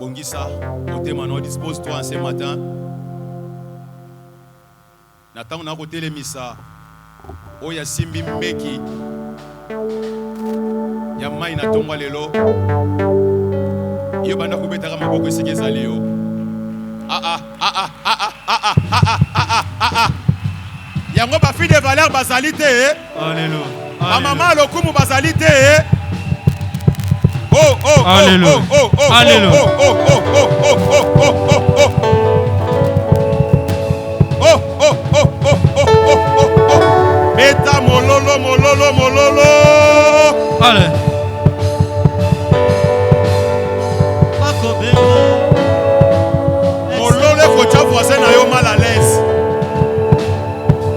Bongisa, Otemano, dispose-toi en ce matin. Nathan, on a côté les missa. Oya Simbi Mbeki. Yamai na tomba lelo. Yo banda kubetaka maboko esike ezali yo. Yango ba fi de valeur bazali te. Alléluia. Ma maman lokumu bazali te. Oh. Alléluia. Alléluia. Beta mololo. Allez. Mololo faut voisin na yo mal à l'aise.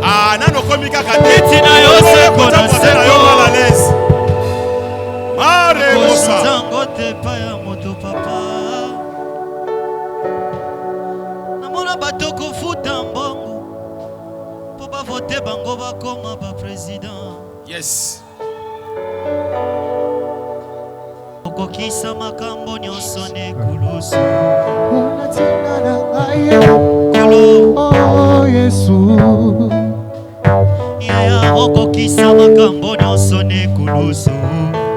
Ah nano komika kadeti na yo se kona voisin na yo mal à l'aise. Mare mosa. Zangote pa ya moto papa. Namona batoko futa mbongo. Po ba voter bango ba koma ba président. Yes. Okokisa makambo nyonso ne kulusu. Oh Yesu. Yeah, okokisa makambo nyonso ne kulusu.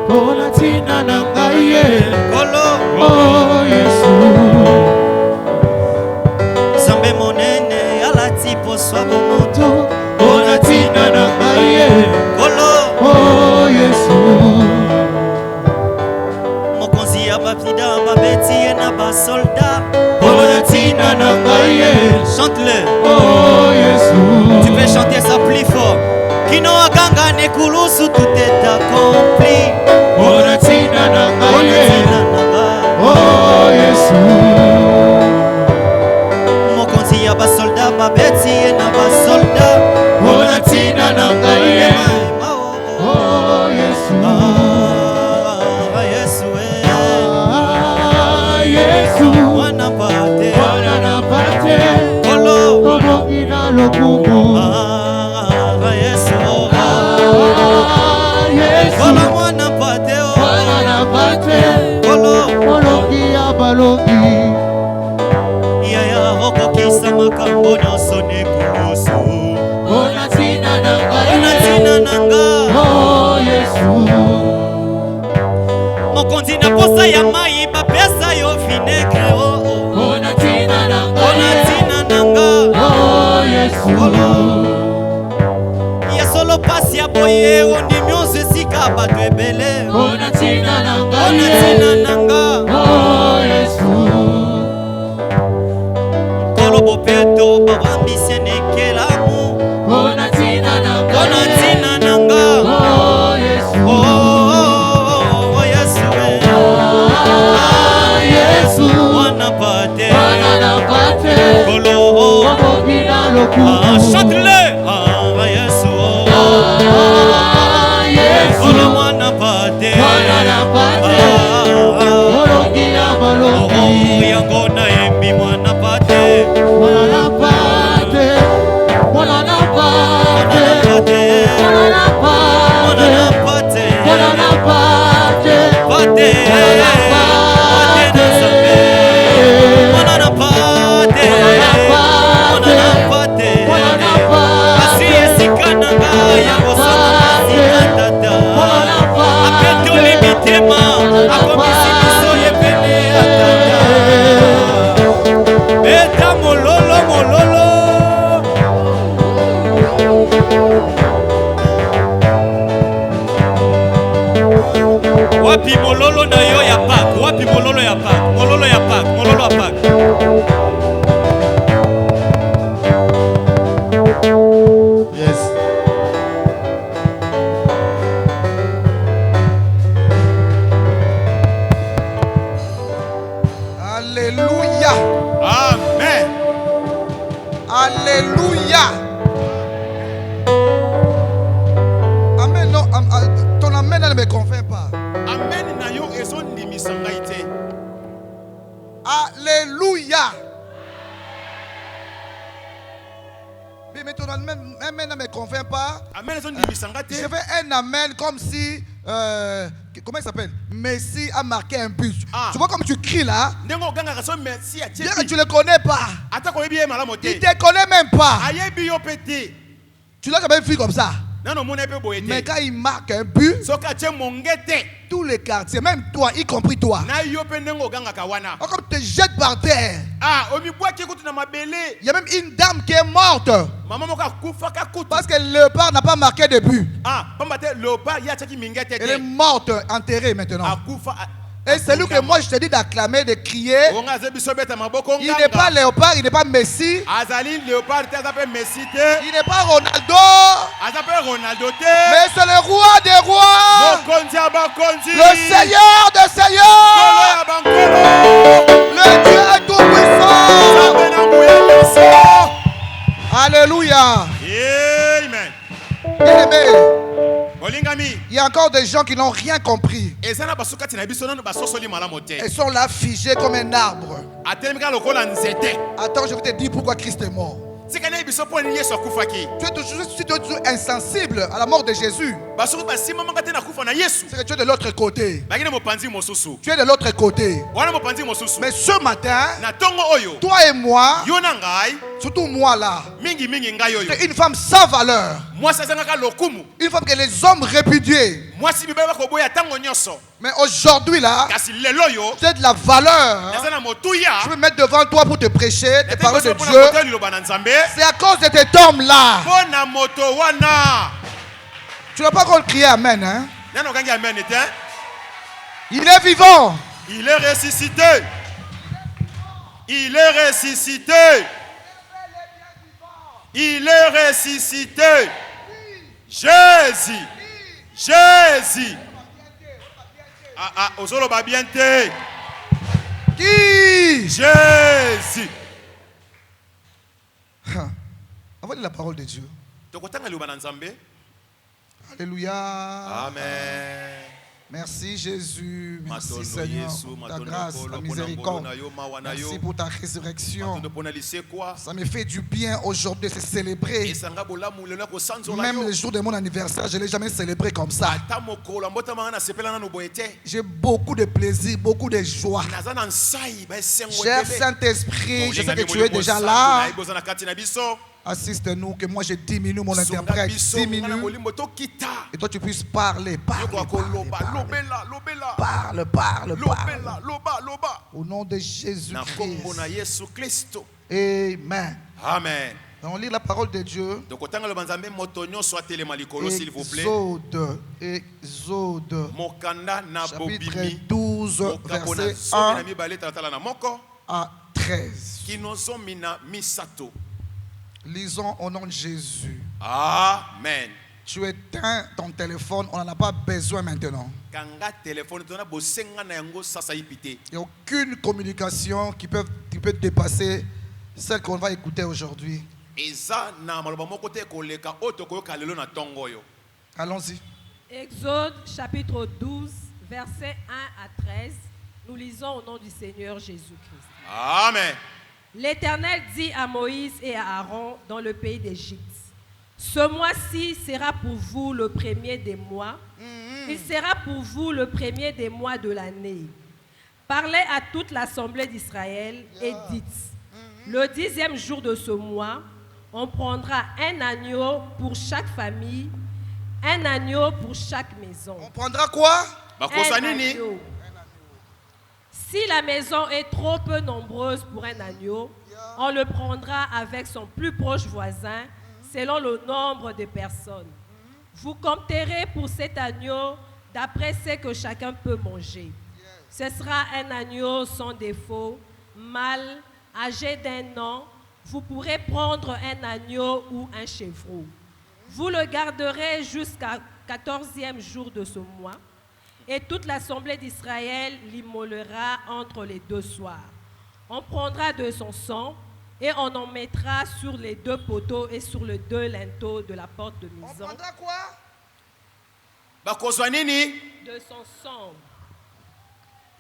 Bona tina na ngai. Kolo. Oh Yesu. Zambe monene alati poswa bomoto. Bona tina na ngai. Kolo. Oh Yesu. Mokonzi ya bapida babeti na basoldat. Bona tina na ngai. Chante-le. Oh Yesu. Tu peux chanter ça plus fort. Kino aganga ne kulusu tout est accompli. Bona tina na Bona ngai. tina na ngai. Oh Yesu. Mokonzi ya basoldat babeti na basoldat. Bona tina na ngai. Oh Yesu. Yesu Ah Yesu. wana pate. Bona na pate. Kolo. Obongi na lokumu. Yesu. Yesu. Kolo wana pate. Bona na pate. Kolo. Bolongi ya balongi. Yaya okokisa makambo nyonso ne kulusu. Bona tina na Bona ngai. tina nanga. Oh Yesu. Mokonzi na posa ya mai bapesa yo vinaigre. Bona tina na Bona ngai. tina nanga. Oh Yesu. Ya solo pasi ya boye ondi mionzo esika bato ebele. Bona tina na Bona ngai. tina nanga. Oh Yesu. Kolo bopeto babambisi nekelamu. Bona tina na Bona ngai. tina nanga. Oh Yesu. Oh Yesu. Ah Yesu. Wana pate. Bona na pate. Kolo. Obongi na lokumu. Chante-le. Yesu. Ah Yesu. Kolo wana pate. Bona na pate. Bolongi na balongi. Yango na embi mwana pate. Bona na pate. Bona na pate. Bona na pate. Bona na pate. Pate. Wapi mololo na yo ya pak? Wapi mololo ya pak? Mololo ya pak, mololo ya pak. Yes. Alléluia. Amen. Alléluia. Amen. Non, ton amen ne me convainc pas. Amen na yo ezondimisa ngai te. Alléluia. Mais ton amen ne me convainc pas. Amen ezondimisa ngai te. Je fais un amen comme si comment il s'appelle? Messi a marqué un but. Ah. Tu vois comme tu cries là. Ndengo ganga so merci a Bien que tu ne le connais pas. Ata ko yebi mala Il mote. ne te connaît même pas. Ayebi yo pété. Tu l'as jamais vu comme ça. Nano mona pe boyete. Mais quand il marque un but, Soka che mongete. tous les quartiers, même toi, y compris toi, Na yo pe ndengo ganga kawana. comme te jette par terre. Ah, omi bwa ki kutu na mabele. Il y a même une dame qui est morte Mama moka kufa ka kutu. parce que le léopard n'a pas marqué de but. Ah, pambate lopa ya chaki mingete. Elle est morte, enterrée maintenant. Akufa. Et c'est lui que moi je te dis d'acclamer, de crier. Onga zebi sobeta maboko Il n'est pas léopard, il n'est pas Messi, Azali Léopard te azape Messi te. il n'est pas Ronaldo, Azape Ronaldo te. mais c'est le roi des rois, Mokonzi abakonzi. le Seigneur des Kolo seigneurs, ya bankolo. le Dieu est tout puissant. Nzambe na nguya nyonso. Alléluia. Amen. Bien-aimé, Olingami. il y a encore des gens qui n'ont rien compris. Ezana basukati na biso nanu basosoli malamu te. Ils sont là figés comme un arbre. Atelemika lokola nzete. Attends, je vais te dire pourquoi Christ est mort. Tika na biso po ni Yesu akufaki. Tu es toujours insensible à la mort de Jésus. Basuku basima manga te na kufa na Yesu. C'est que tu es de l'autre côté. Bagine mopanzi mosusu. Tu es de l'autre côté. Wana mopanzi mosusu. Mais ce matin, Na tongo oyo. toi et moi, Yo na ngai. surtout moi là, Mingi mingi ngai oyo. c'est une femme sans valeur. Moi sazanga lokumu. Une femme que les hommes répudiaient. Moi si bibeba ko boya tango nyonso. Mais aujourd'hui là, Kasi lelo yo. tu as de la valeur. Ezana motuya. Je vais me mettre devant toi pour te prêcher, te parler de Dieu. C'est à cause de cet homme là. Bona moto wana. Tu n'as pas encore crié Amen. Hein? Nano gangi amen ete. Il est vivant. Il est ressuscité. Il est ressuscité. Il est ressuscité. Jésus. Jésus. Ah, osolo ba bien te. Qui? Jésus. On va lire la parole de Dieu. Tokotanga liba na Nzambe. Alléluia. Amen. Merci Jésus. Merci Matondo Seigneur Yesu, pour ta matondo grâce, kolo, ta pona miséricorde. ngolo na yo, mawa na yo. Merci pour ta résurrection. Matondo pona lise kwa. Ça me fait du bien aujourd'hui de se célébrer. Esanga bolamu lelo ko sanzola Même yo. le jour de mon anniversaire, je ne l'ai jamais célébré comme ça. Ata mokolo mbota manga na sepela na no boyete. J'ai beaucoup de plaisir, beaucoup de joie. Naza na nsai ba esengo Cher tele. Saint-Esprit, je sais que Olingami tu es molimo déjà santu là. na iboza na kati na biso. Assiste-nous, que moi je diminue mon Songa interprète biso, 6 ngana minutes. molimo tokita. Et toi tu puisses parler, parler, Yoko akoloba, parler, lobela, lobela. parle, parle, Lobela, parle. loba, loba. Au nom de Na Jésus-Christ. kombo na Yesu Kristo. Amen. Amen. On lit la parole de Dieu. Donc otanga loba Nzambe moto nyonso atelema likolo s'il vous plaît. Exode, Mokanda na chapitre bobimi. 12, Mokabona verset zomi na 1 mibale talatala na moko. à 13. Kinozomi na misato. Lisons au nom de Jésus. Amen. Tu éteins ton téléphone, on n'en a pas besoin maintenant. Kanga téléphone tona bosenga na yango sasa ipite. Il n'y a aucune communication qui peut dépasser celle qu'on va écouter aujourd'hui. Eza na maloba moko te koleka oto koyoka lelo na tongo yo. Allons-y. Exode chapitre 12, versets 1 à 13. Nous lisons au nom du Seigneur Jésus-Christ. Amen. L'Éternel dit à Moïse et à Aaron dans le pays d'Égypte, ce mois-ci sera pour vous le premier des mois. Il sera pour vous le premier des mois de l'année. Parlez à toute l'assemblée d'Israël et dites, le 10e jour de ce mois, on prendra un agneau pour chaque famille, un agneau pour chaque maison. On prendra quoi? Bakosa Un nini? agneau. Si la maison est trop peu nombreuse pour un agneau, on le prendra avec son plus proche voisin, selon le nombre de personnes. Vous compterez pour cet agneau d'après ce que chacun peut manger. Ce sera un agneau sans défaut, mâle, âgé d'1 an. Vous pourrez prendre un agneau ou un chevreau. Vous le garderez jusqu'à 14e jour de ce mois. Et toute l'assemblée d'Israël l'immolera entre les 2 soirs. On prendra de son sang et on en mettra sur les 2 poteaux et sur les 2 linteaux de la porte de On maison. prendra quoi? Bakosa nini? De son sang.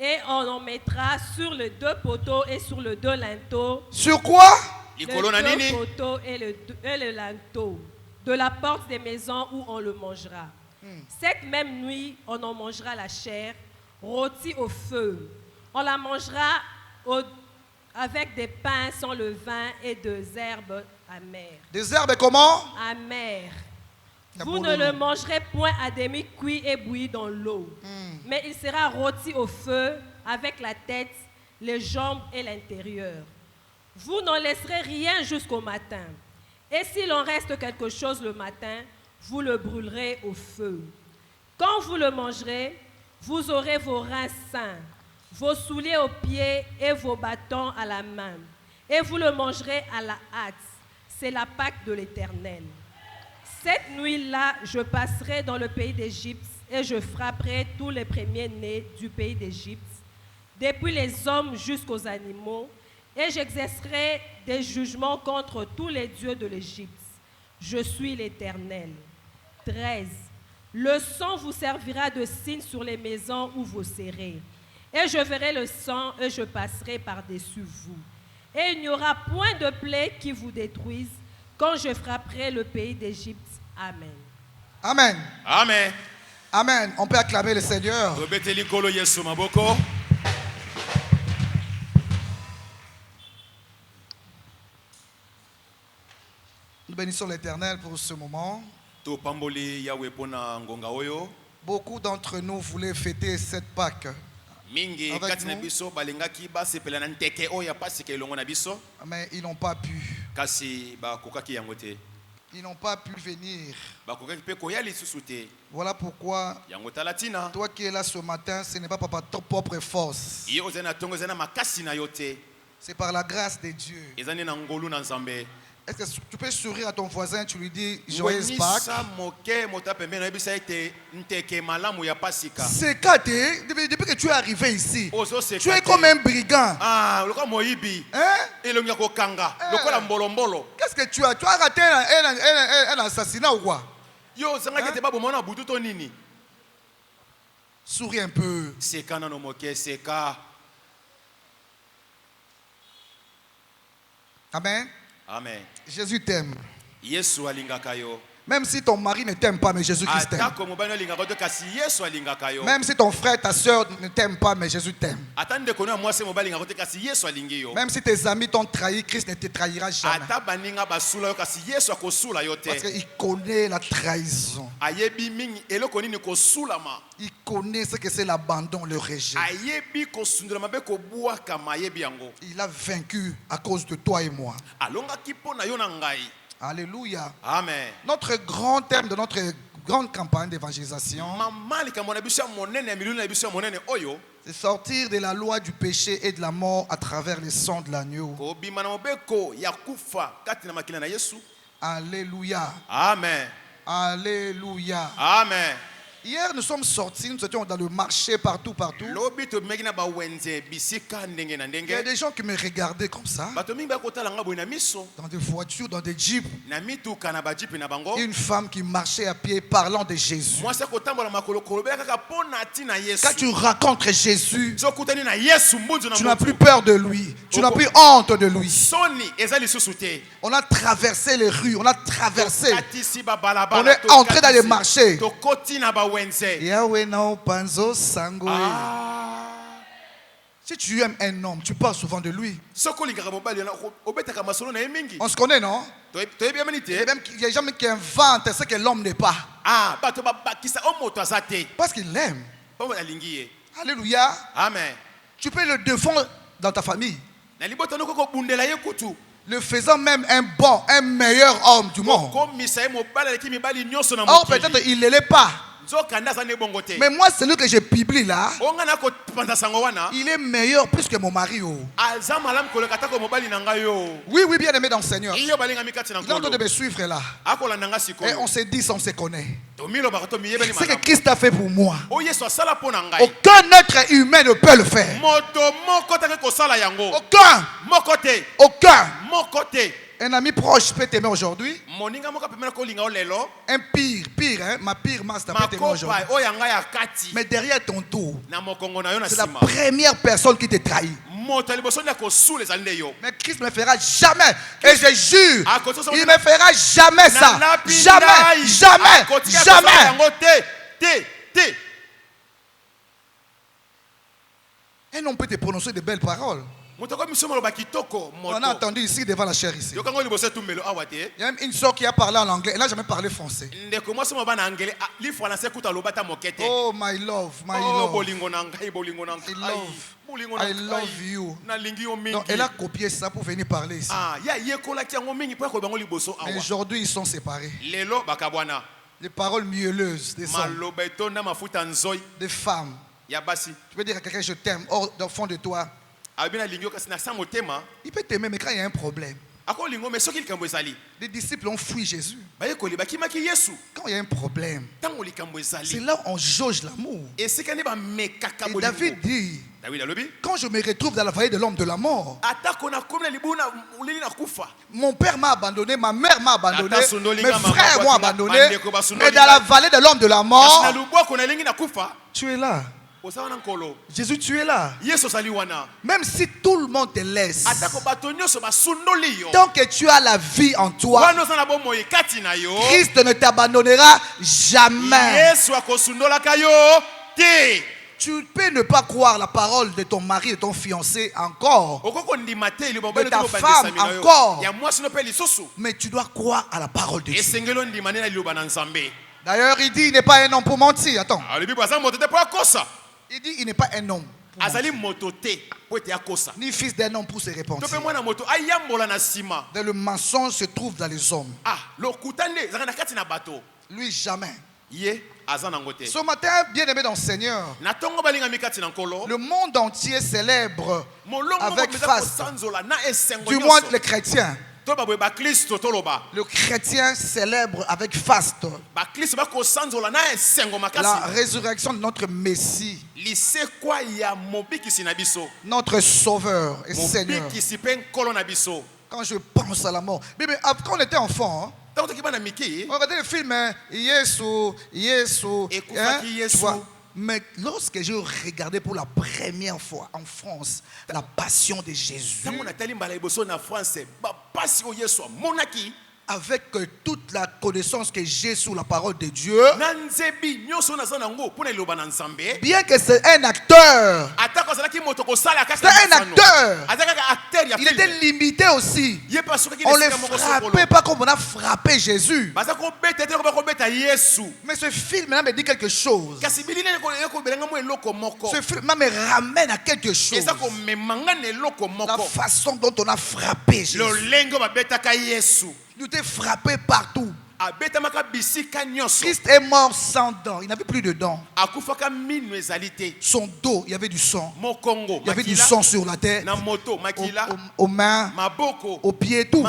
Et on en mettra sur les 2 poteaux et sur les 2 linteaux. Sur quoi? Likolo na Les 2 nini? poteaux et le linteau de la porte des maisons où on le mangera. Cette même nuit, on en mangera la chair, rôtie au feu. On la mangera avec des pains sans levain et des herbes amères. Des herbes comment? Amères. Vous ne le mangerez point à demi-cuit et bouilli dans l'eau, mais il sera rôti au feu avec la tête, les jambes et l'intérieur. Vous n'en laisserez rien jusqu'au matin. Et s'il en reste quelque chose le matin, vous le brûlerez au feu. Quand vous le mangerez, vous aurez vos reins sains, vos souliers aux pieds et vos bâtons à la main. Et vous le mangerez à la hâte. C'est la Pâque de l'Éternel. Cette nuit-là, je passerai dans le pays d'Égypte et je frapperai tous les premiers-nés du pays d'Égypte, depuis les hommes jusqu'aux animaux, et j'exercerai des jugements contre tous les dieux de l'Égypte. Je suis l'Éternel. 13. Le sang vous servira de signe sur les maisons où vous serez. Et je verrai le sang et je passerai par-dessus vous. Et il n'y aura point de plaie qui vous détruise quand je frapperai le pays d'Égypte. Amen. Amen. Amen. Amen. On peut acclamer le Seigneur. Nous bénissons l'Éternel pour ce moment. Beaucoup d'entre nous voulaient fêter cette Pâque avec nous, mais ils n'ont pas pu. Ils n'ont pas pu venir. Voilà pourquoi, toi qui es là ce matin, ce n'est pas par ta propre force. C'est par la grâce de Dieu. Est-ce que tu peux sourire à ton voisin, tu lui dis joyeuse Pâques? C'est quand depuis que tu es arrivé ici, tu es comme un brigand. Hein? Qu'est-ce que tu as? Tu as raté un assassinat ou quoi? Souris un peu. Amen. Amen. Jésus t'aime. Même si ton mari ne t'aime pas, mais Jésus-Christ t'aime. Même si ton frère, ta soeur ne t'aiment pas, mais Jésus t'aime. Même si tes amis t'ont trahi, Christ ne te trahira jamais. Parce qu'il connaît la trahison. Il connaît ce que c'est l'abandon, le rejet. Il a vaincu à cause de toi et moi. Alléluia. Amen. Notre grand thème de notre grande campagne d'évangélisation, c'est sortir de la loi du péché et de la mort à travers le sang de l'agneau. Alléluia. Amen. Alléluia. Amen. Hier, nous sommes sortis, nous étions dans le marché partout. Il y a des gens qui me regardaient comme ça, dans des voitures, dans des jeeps. Une femme qui marchait à pied parlant de Jésus. Quand tu racontes Jésus, tu n'as plus peur de lui, tu n'as plus honte de lui. On a traversé les rues, on a traversé, on est entré dans les marchés. Yahweh no panzo sango. Si tu aimes un homme, tu parles souvent de lui. On se connaît, non? Il y a des gens qui inventent ce que l'homme n'est pas. Parce qu'il l'aime. Alléluia. Amen. Tu peux le défendre dans ta famille, le faisant même un meilleur homme du monde. Or peut-être il ne l'est pas. Mais moi, celui que je publie là, il est meilleur plus que mon mari. Oui, bien aimé dans le Seigneur. Il est en train de me suivre là. Et on se dit, on se connaît. Ce que Christ a fait pour moi, aucun être humain ne peut le faire. Aucun. Un ami proche peut t'aimer aujourd'hui. Un pire, hein? Ma pire master peut t'aimer aujourd'hui. Mais derrière ton dos, c'est la première personne qui te trahit. Mais Christ ne me fera jamais. Et je jure, il ne me fera jamais ça. Jamais, jamais, jamais. Un homme peut te prononcer de belles paroles. On a entendu ici devant la chair ici. Il y a même une soeur qui a parlé en anglais. Elle n'a jamais parlé français. Oh my love, my love. I love you. Donc elle a copié ça pour venir parler ici. Mais aujourd'hui ils sont séparés. Des paroles mielleuses des hommes, des femmes. Tu peux dire à quelqu'un je t'aime hors du fond de toi. Il peut t'aimer, mais quand il y a un problème. Les disciples ont fui Jésus. Quand il y a un problème, c'est là où on jauge l'amour. Et David dit, quand je me retrouve dans la vallée de l'homme de la mort, mon père m'a abandonné, ma mère m'a abandonné, mes frères m'ont abandonné, mais dans la vallée de l'homme de la mort, tu es là. Jésus, tu es là. Même si tout le monde te laisse, tant que tu as la vie en toi, Christ ne t'abandonnera jamais. Tu peux ne pas croire la parole de ton mari, de ton fiancé encore, de ta femme encore, mais tu dois croire à la parole de Dieu. D'ailleurs, il dit il n'est pas un homme pour mentir. Attends. Il dit il n'est pas un homme ni fils d'un homme pour se repentir. Dans le mensonge se trouve dans les hommes. Lui jamais. Ce matin, bien aimé dans le Seigneur, le monde entier célèbre avec faste, du moins les chrétiens. Le chrétien célèbre avec faste la résurrection de notre Messie, notre Sauveur et Seigneur. Quand je pense à la mort, mais quand on était enfant, on regardait le film Yesu, tu vois. Mais lorsque j'ai regardé pour la première fois en France la passion de Jésus, avec toute la connaissance que j'ai sur la parole de Dieu, bien que c'est un acteur, il était limité aussi. On ne le frappait pas comme on a frappé Jésus. Mais ce film-là me dit quelque chose. Ce film-là me ramène à quelque chose. La façon dont on a frappé Jésus. Il était frappé partout. Christ est mort sans dents. Il n'avait plus de dents. Son dos, il y avait du sang. Il y avait du sang sur la tête, aux mains, aux pieds, tout.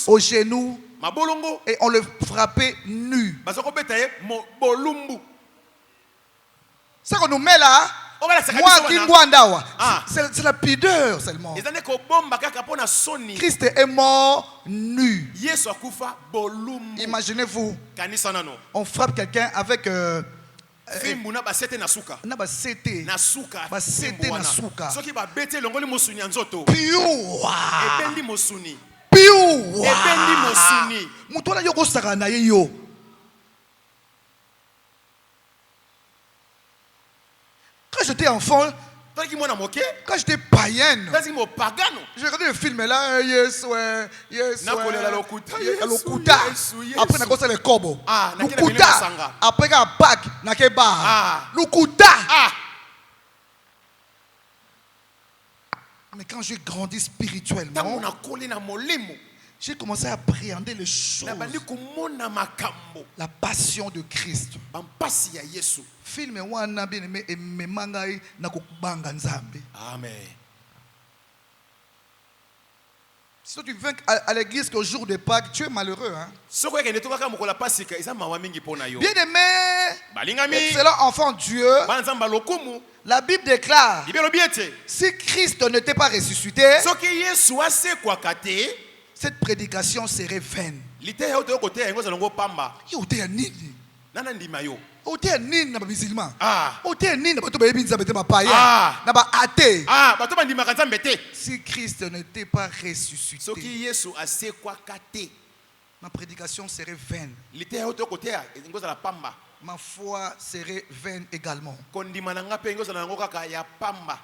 Aux genoux. Et on le frappait nu. Ça qu'on nous met là, c'est la pudeur seulement. Christ est mort nu. Imaginez-vous, on frappe quelqu'un avec quand j'étais enfant, quand j'étais païenne, je regardais le film là, Lokuta. Après, on a le Kobo. Lokuta. Après, on a Pâques, on a Bar. Lokuta. Mais quand j'ai grandi spirituellement, j'ai commencé à appréhender les choses. La passion de Christ. Film wana bien aimé et me mangai na kubanga nzambe. Amen. Si tu viens à l'église qu'au jour de Pâques, tu es malheureux, hein? Bien aimé, excellent enfant de Dieu, la Bible déclare, si Christ n'était pas ressuscité, cette prédication serait vaine. Ote nini na musulman. Ah. Ote nini na bato ba yebinza bete ba païen. Ah. Na ba athée. Ah, bato bandimaka nzambe te. Si Christ n'était pas ressuscité, Soki Yesu asekwaka te. ma prédication serait vaine. Lite ya oto kotea ngoza la pamba. Ma foi serait vaine également. Kondima na nga pe ngoza na ngo kaka ya pamba.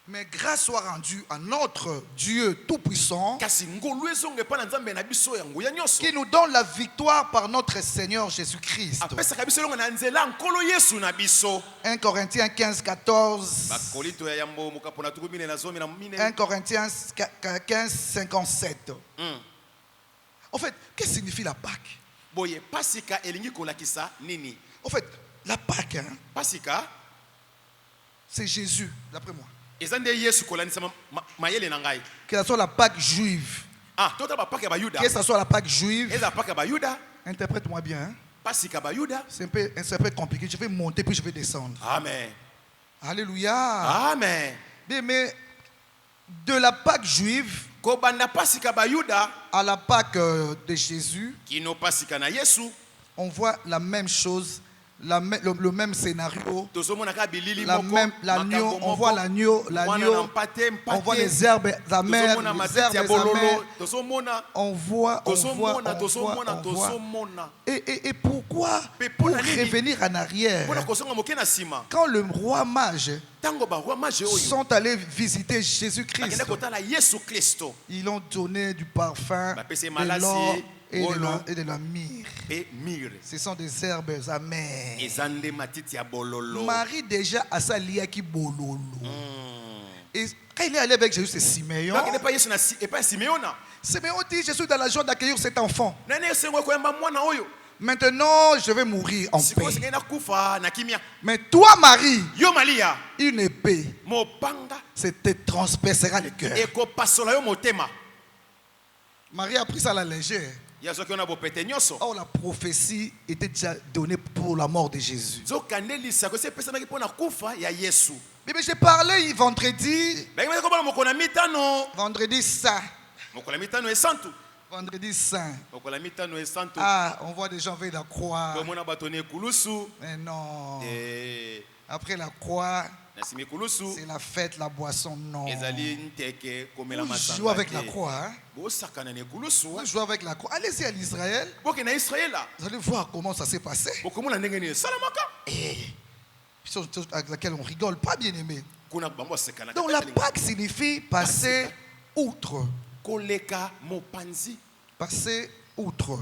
Mais grâce soit rendue à notre Dieu Tout-Puissant qui nous donne la victoire par notre Seigneur Jésus-Christ. 1 Corinthiens 15, 14. 1 Corinthiens 15, 57. En fait, qu'est-ce que signifie la Pâque? En fait, la Pâque, hein, c'est Jésus, d'après moi. Que ce soit la Pâque juive. Que ce soit la Pâque juive. Interprète-moi bien. Hein. C'est un peu compliqué. Je vais monter puis je vais descendre. Amen. Alléluia. Amen. Mais de la Pâque juive à la Pâque de Jésus, on voit la même chose. Le même scénario, l'agneau, on voit l'agneau, on voit les herbes amères, on voit. Et pourquoi? Pour revenir en arrière, quand le roi mage sont allés visiter Jésus-Christ, ils ont donné du parfum, de l'or et de la myrrhe. Ce sont des herbes amères. Marie déjà a sa liaki bololo. Et quand il est allé avec Jésus, c'est Siméon. Siméon dit: je suis dans la joie d'accueillir cet enfant. Maintenant, je vais mourir en paix. Mais toi, Marie, une épée te transpercera le cœur. Marie a pris ça à la légère. Or, la prophétie était déjà donnée pour la mort de Jésus. Mais j'ai parlé vendredi. Vendredi saint. Vendredi saint. Ah, on voit des gens avec la croix. Mais non. Après la croix, c'est la fête, la boisson. Non. Vous jouez avec la croix. Hein? Vous jouez avec la croix. Allez-y à l'Israël. Vous allez voir comment ça s'est passé. Et chose avec laquelle on rigole, pas bien aimé. Donc la Pâque signifie passer outre. Passer outre.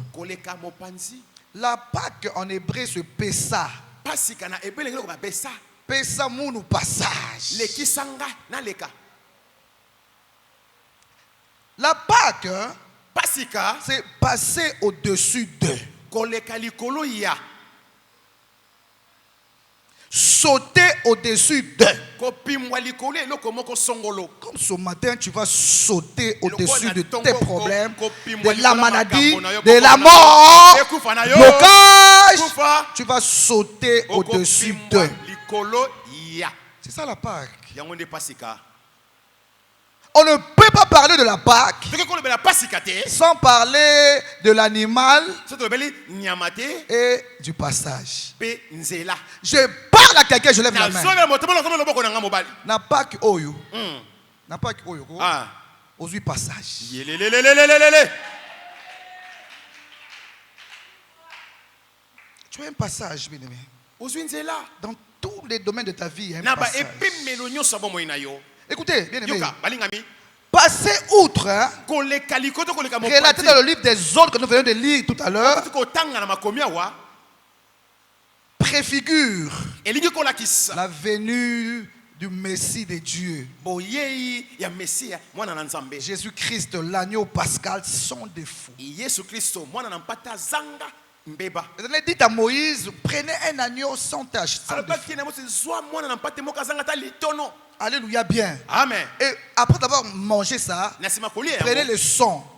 La Pâque en hébreu c'est Pessa. Pessa mounou passage. La Pâque, c'est passer au-dessus d'eux. Sauter au-dessus d'eux. Comme ce matin, tu vas sauter au-dessus de tes problèmes, de la maladie, de la mort, blocage. Tu vas sauter au-dessus d'eux. C'est ça la Pâque. On ne peut pas parler de la Pâque sans parler de l'animal et du passage. Je parle à quelqu'un, je lève la main. La Pâque oyo. La Pâque oyo. Aux huit passages. Tu as un passage, bien aimé. Dans tous les domaines de ta vie, il y a un passage. Écoutez, bien aimé. Passer outre, hein, relaté dans le livre des autres que nous venons de lire tout à l'heure, préfigure la venue du Messie de Dieu. Jésus-Christ, l'agneau pascal, sans défaut. Il dit à Moïse: prenez un agneau sans tache, sans défaut. Alléluia, bien. Amen. Et après avoir mangé ça, prenez le sang,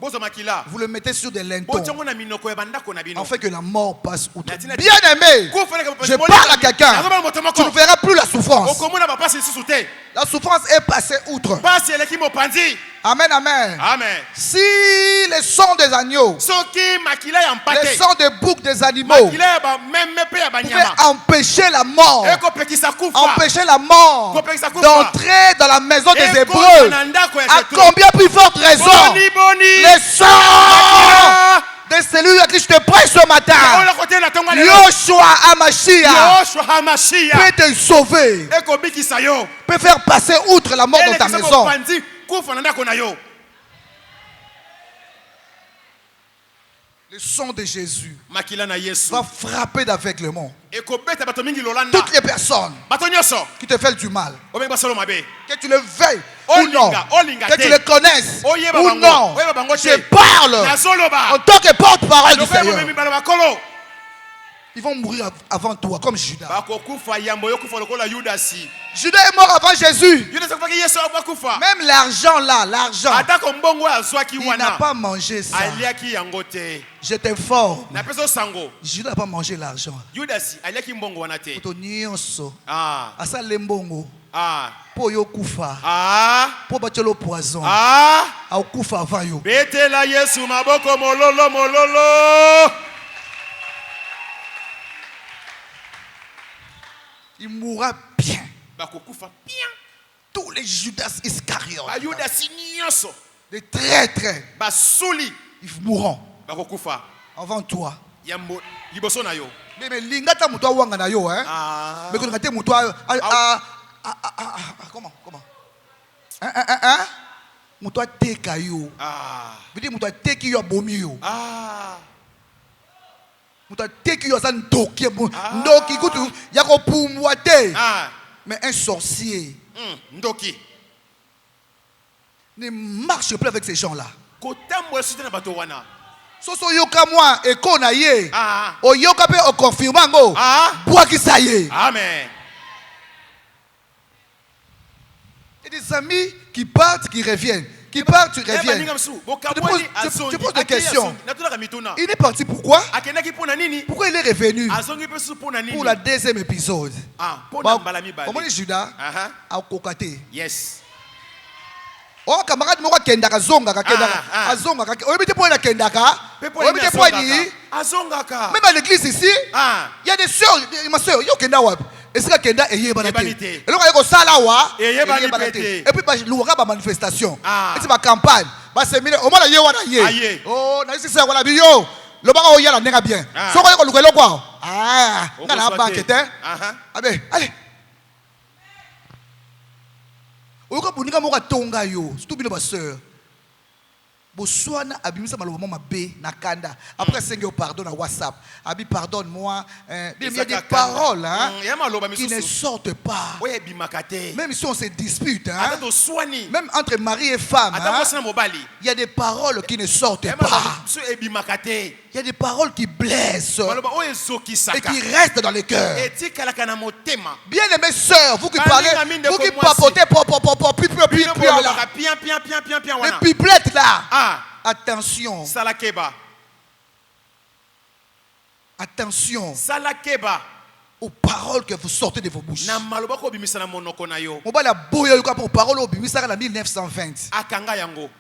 vous le mettez sur des lintons, afin que la mort passe outre. Bien aimé, je parle à quelqu'un. Tu ne verras plus la souffrance. La souffrance est passée outre. Amen, amen. Amen. Si les sons des agneaux, les sons des boucs des animaux pouvaient empêcher la mort, d'entrer dans la maison des Hébreux, à combien plus forte raison les sons de celui à qui je te prêche ce matin, Yoshua Hamashiach, peut te sauver, peut faire passer outre la mort dans ta maison. Le son de Jésus va frapper d'aveuglement toutes les personnes qui te font du mal, que tu le veuilles ou non, que tu le connaisses ou non. Je parle en tant que porte-parole du Seigneur. Ils vont mourir avant toi, comme Judas. Judas est mort avant Jésus. Même l'argent là, l'argent, il n'a pas mangé ça. Je t'informe. Judas n'a pas mangé l'argent. Asa lembongo. Po yo kufa. Po batelo poison. Au kufa avant yo. Betela Yesu maboko mololo mololo. Il mourra bien. Tous les Judas Iscariotes, les traîtres, ils mourront avant toi. Mais lingata muto wanga na yo, hein? Mais quand tu muto comment? Muto teka yo. Veut dire muto teki yo bomi yo. Mais un sorcier ne marche plus avec ces gens-là. Soso yoka moi et kona ye. O yoka pe o confirmango. Bois qui ça y est. Amen. Et des amis qui partent, qui reviennent. Qui part, tu reviens. Tu poses des questions. Il est parti pourquoi? Pourquoi il est revenu? Pour la deuxième épisode. Comment est Judas a cocaté? Yes. Oh, camarade, moi, kendaka zonga, azonga, même à l'église ici, il y a des sœurs, ma sœur, yo kenda wap. Et c'est kenda eye banate. Et donc il y a sala wa eye banate. Et puis ba louera ba manifestation. Et c'est ma campagne. Ba séminaire, au moins la ye wana ye. Oh, na c'est ça wala biyo. Le baka o yala nenga bien. So ko lukelo kwa. Ngana banquete. Abe, allez. Oyoka buninga moka tonga yo, surtout bino ba sœur. Boswana abimisa malobamo mabe na kanda. Après c'est au pardon na WhatsApp. Abi pardonne-moi. Il y a des paroles qui ne sortent pas. Même si on se dispute, même entre mari et femme, il y a des paroles qui ne sortent pas. Il y a des paroles qui blessent et qui restent dans le cœur. Bien aimés sœurs, vous qui parlez, vous qui papotez, les pipelettes là. Attention. Attention aux paroles que vous sortez de vos bouches. On va la boya pour parole au bimisara la 1920. Akangango.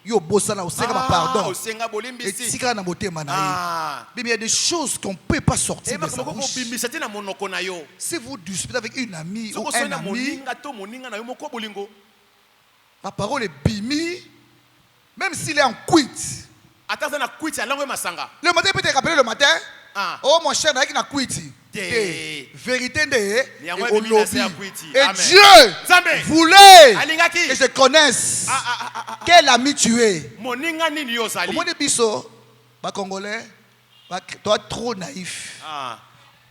Yo bosana osenga pardon. Et sikala na motema na ye. Mais il y a des choses qu'on peut pas sortir de sa bouche. Si vous disputez avec une amie ou un ami, la parole est bimi, même s'il est en quitte. Le matin peut te rappeler le matin. Oh mon cher, avec na quitte. Vérité de lobby. Et Dieu voulait que je connaisse quel ami tu es. Au moins de biso, les Congolais, toi trop naïf.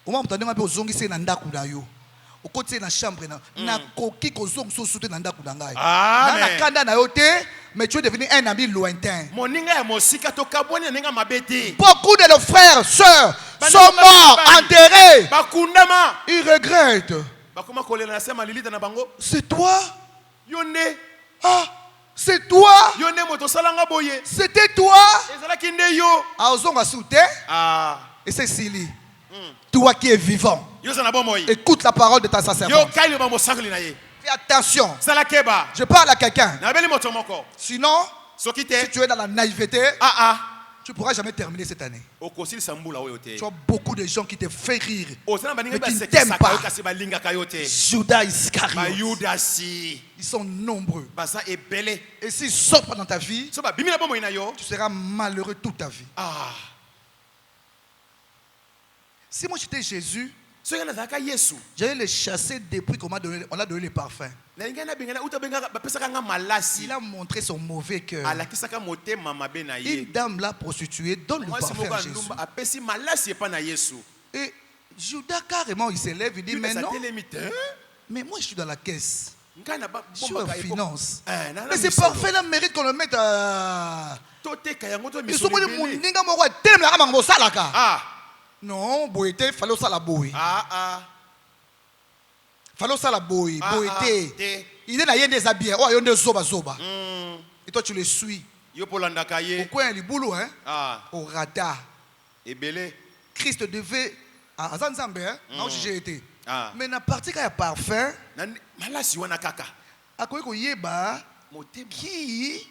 Au moins, tu as dit que tu es nanda kudayo. Au côté de la chambre, na koki ko zong so soute nanda kudangai. Na kanda na yote, mais tu es devenu un ami lointain. Beaucoup de nos frères, sœurs sont morts, enterrés. Ils regrettent. C'est toi? Ah, c'est toi? C'était toi? Ah, ozonga soute. Et c'est Sili. Toi qui es vivant, écoute la parole de ta sacerdoce. Fais attention. Je parle à quelqu'un. Sinon, si tu es dans la naïveté, tu ne pourras jamais terminer cette année. Tu as beaucoup de gens qui te font rire, mais qui ne t'aiment pas. Judas Iscariote. Ils sont nombreux. Et s'ils sortent pas dans ta vie, tu seras malheureux toute ta vie. Si moi j'étais Jésus, j'allais les chasser depuis qu'on on a donné les parfums. Il a montré son mauvais cœur. Une dame là prostituée donne le parfum à Jésus. Et Judas carrément il s'élève, il dit mais non, mais moi je suis dans la caisse. Je suis en finance. Mais ces parfums là méritent qu'on le mette à... Non, boité, fallait ça la boy. Fallait ça la boy, boité. Il est là, il y a des habits. Oh, il y a des zoba zoba. Et toi, tu le suis. Au coin, il boulot, hein? Au radar. Christ devait. À Zanzambe, hein? Non, j'ai été. Mais na partie quand il y a parfum. À quoi qu'il y a qui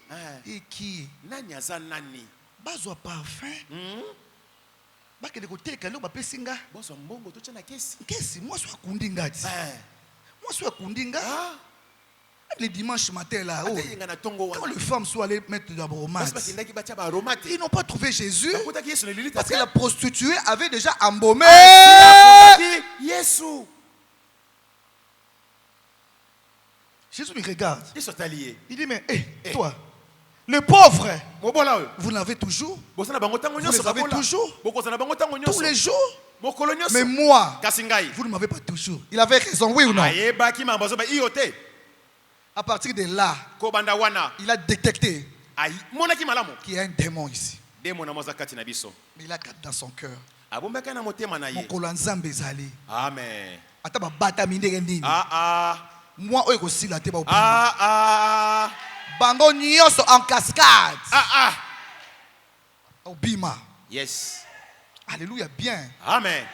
et qui? Bazo parfum. Baki de côté kalo ba pesinga boso mbongo to chana kesi moi soit kundinga ti moi soit kundinga les dimanches matin là quand les femmes sont allées mettre de la romance ils n'ont pas trouvé Jésus parce que la prostituée avait déjà embaumé Jésus me regarde il dit mais toi le pauvre, vous l'avez toujours. Vous les avez toujours. Tous les jours. Mais moi, vous ne m'avez pas toujours. Il avait raison, oui ou non? À partir de là, il a détecté qu'il y a un démon ici. Mais il a gardé dans son cœur. Amen. Moi, aussi la Bango nyonso en cascade. Obima. Yes. Alléluia, bien. Amen.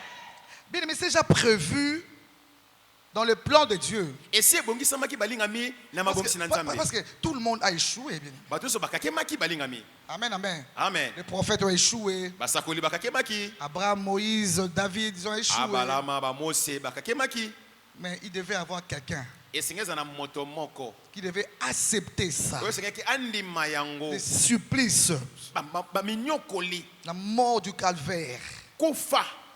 Bien, mais c'est déjà prévu dans le plan de Dieu. Parce que tout le monde a échoué. Amen, amen. Amen. Les prophètes ont échoué. Abraham, Moïse, David, ils ont échoué. Mais il devait avoir quelqu'un qui devait accepter ça. Le supplice. La mort du calvaire.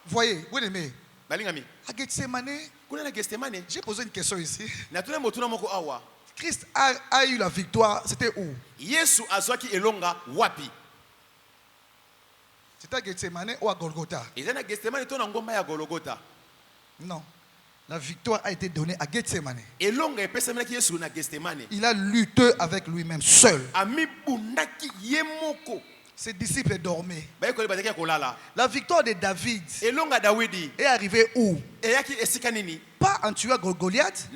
Voyez, vous aimez. À Gethsemane, j'ai posé une question ici. Christ a eu la victoire, c'était où? C'était à Gethsemane ou à Golgotha? Non. La victoire a été donnée à Gethsemane. Il a lutté avec lui-même seul. Ses disciples dormaient. La victoire de David est arrivée où? Pas en tuant Goliath,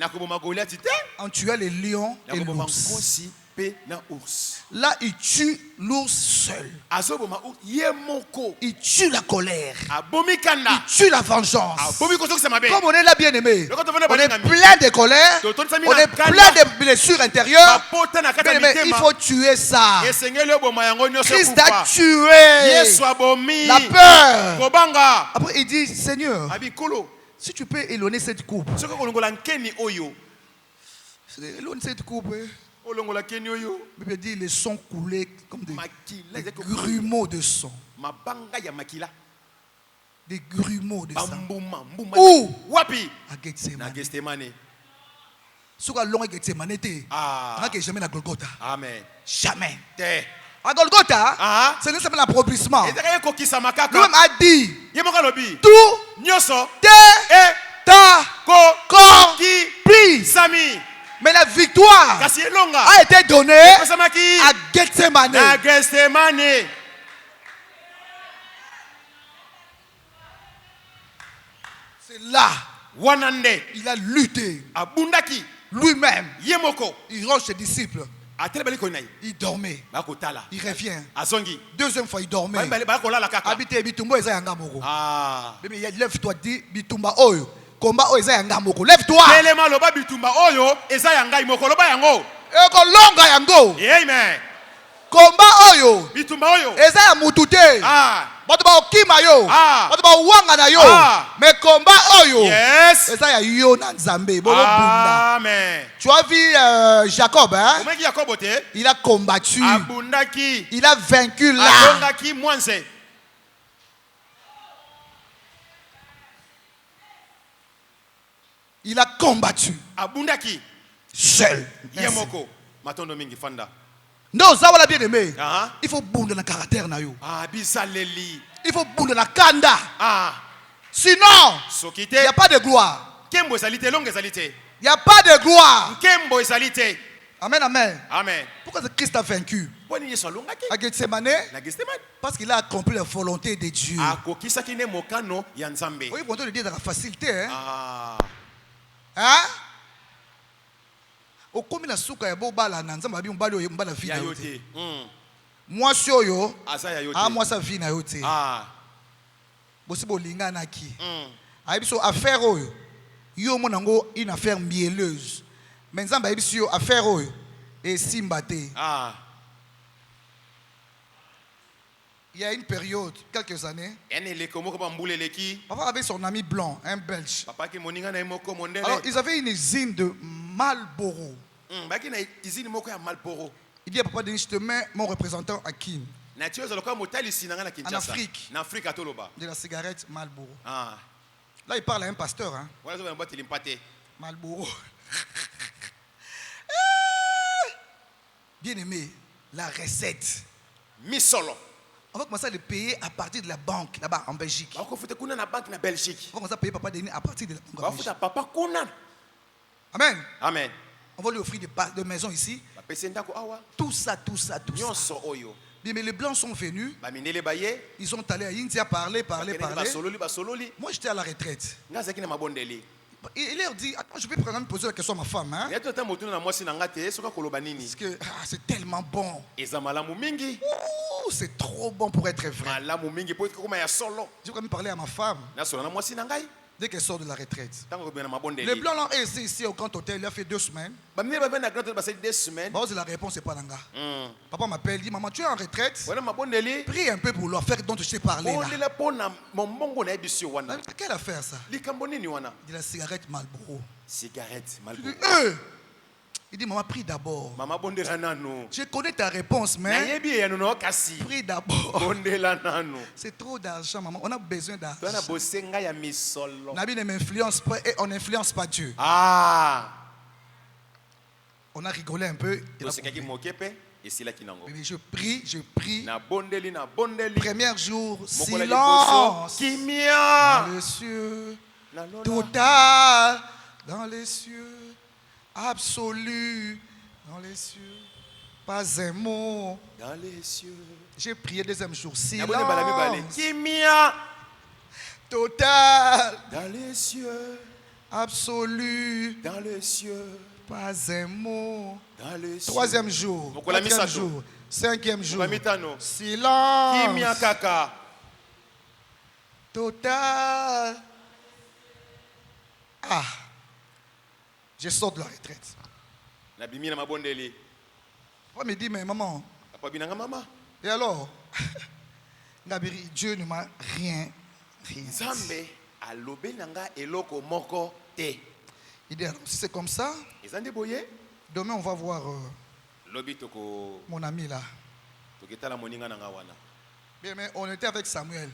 en tuant les lions et l'ours. Là, il tue l'ours seul. Il tue la colère. Il tue la vengeance. Comme on est là bien aimé, on est plein de colère, on est plein de blessures intérieures. Bien aimé, il faut tuer ça. Christ a tué la peur. Après, il dit, Seigneur, si tu peux éloigner cette coupe. Éloigne cette coupe. Bible dit les sons coulaient comme des grumeaux de sang. Des grumeaux de sang. Où? À Gethsemane. Sur la longue Gethsemane, jamais à Golgotha. Amen. Jamais. À Golgotha, c'est nécessairement l'appauvrissement. Lui-même a dit tout corps pris. Mais la victoire a été donnée à Gethsemane. C'est là il a lutté lui-même. Il range ses disciples. Il dormait. Il revient. Deuxième fois, il dormait. Habité Bitumba, lève-toi, dis Bitumba, oyo. combat oyo eza ya ngai moko. Lève-toi. Telema loba bitumba oyo eza ya ngai moko loba yango. Ekolonga yango. Amen. Combat oyo bitumba oyo eza ya mutu te. Bato ba okima yo. Bato ba wanga na yo. Mais combat oyo eza ya yo na Nzambe. Amen. Tu as vu Jacob, hein? Il a combattu. Il a vaincu là. Il a combattu. Seul. Non, ça va la bien aimé. Il faut bouger dans le caractère na yo. Il faut bouger dans la kanda. Sinon, il n'y a pas de gloire. Il n'y a pas de gloire. Amen, amen. Amen. Pourquoi Christ a vaincu? À Gethsemane, parce qu'il a accompli la volonté de Dieu. Oui, on peut le dire dans la facilité. Hein? Au comme la souka ya bobala na nzamba bi mbali oyo mbala vie na yote. Moi soyo moi sa vie na yote. Bosi bolinga na ki. Ayibiso affaire oyo. Yo monango une affaire mielleuse. Mais nzamba ayibiso yo affaire oyo et simbate. Il y a une période, quelques années, papa avait son ami blanc, un Belge. Alors, ils avaient une usine de Marlboro. Il dit à papa Denis, je te mets mon représentant à Kin. En Afrique. De la cigarette Marlboro. Là, il parle à un pasteur. Hein. Marlboro. Bien aimé, la recette. On va commencer à le payer à partir de la banque là-bas en Belgique. On va commencer à payer papa Denis à partir de la banque en Belgique. Amen. Amen. On va lui offrir des maisons ici. Tout ça. Bien, mais les blancs sont venus. Ils sont allés à India parler. Moi, j'étais à la retraite. Il leur dit, attends, je vais prendre me poser la question à ma femme. Hein? Parce que c'est tellement bon. C'est trop bon pour être vrai. Je vais me parler à ma femme. Dès qu'elle sort de la retraite. Le blanc là est ici au grand hôtel, il a fait 2 semaines. La réponse n'est pas là. Papa m'appelle, dit maman, tu es en retraite. Prie un peu pour leur faire dont je t'ai parlé. Quelle affaire ça? Il dit la cigarette Marlboro. Il dit maman, prie d'abord. Je connais ta réponse, mais prie d'abord. C'est trop d'argent, maman. On a besoin d'argent. Nabi ne m'influence pas et on n'influence pas Dieu. On a rigolé un peu. Je prie. Premier jour, silence. Dans les cieux. Total. Dans les cieux. Absolu dans les cieux, pas un mot dans les cieux. J'ai prié 2e jour, silence total dans les cieux, absolu dans les cieux, pas un mot dans les cieux. 3e jour, 4e jour, 5e jour, silence total. Je sors de la retraite. Papa me dit, mais maman. Et alors, Dieu ne m'a rien dit. Il dit, alors, si c'est comme ça, demain on va voir mon ami là. Bien, mais on était avec Samuel.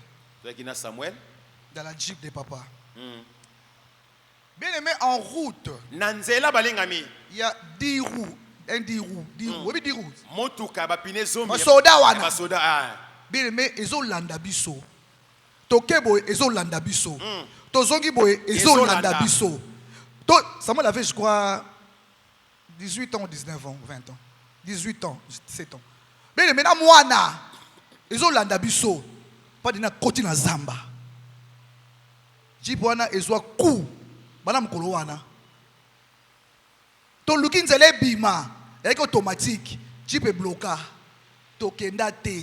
Dans la jeep de papa. Bien aimé, en route, il y a 10 roues. 10 roues. Oui, 10 roues. Bien aimé, ils ont landabiso. Tokebo, ils ont landabiso. Tozongibo, ils ont landabiso. Samuel avait, je crois, 18 ans, 19 ans, 20 ans. 18 ans, 17 ans. Bien aimé, ils ont landabiso. Pas de côté na Zamba. Jibwana, ils ont coup. Madame Kolowana. Ton looking zele bima, avec automatique, Jeep est bloqué. Tokenda te.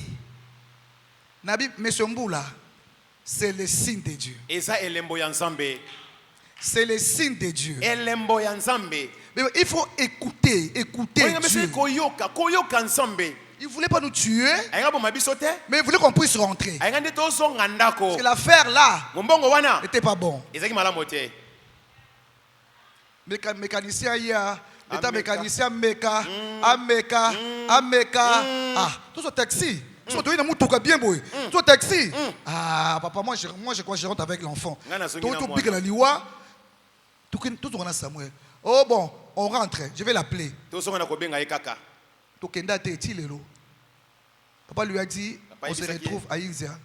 Nabi Monsieur Mboula, c'est le signe de Dieu. C'est le signe de Dieu. Elembo ya Nzambe. Mais il faut écouter Dieu. Il ne voulait pas nous tuer, mais il voulait qu'on puisse rentrer. Parce que l'affaire là n'était pas bon. Mécanicien hier, l'état mécanicien Meka, Ameka. Ah, tout ce taxi. Bien beau. Tout taxi. Ah, papa, moi je crois que je rentre avec l'enfant. Tout big la liwa. Tout on a Samuel. Oh bon, on rentre. Je vais l'appeler. Papa lui a dit, on se retrouve à Inzia.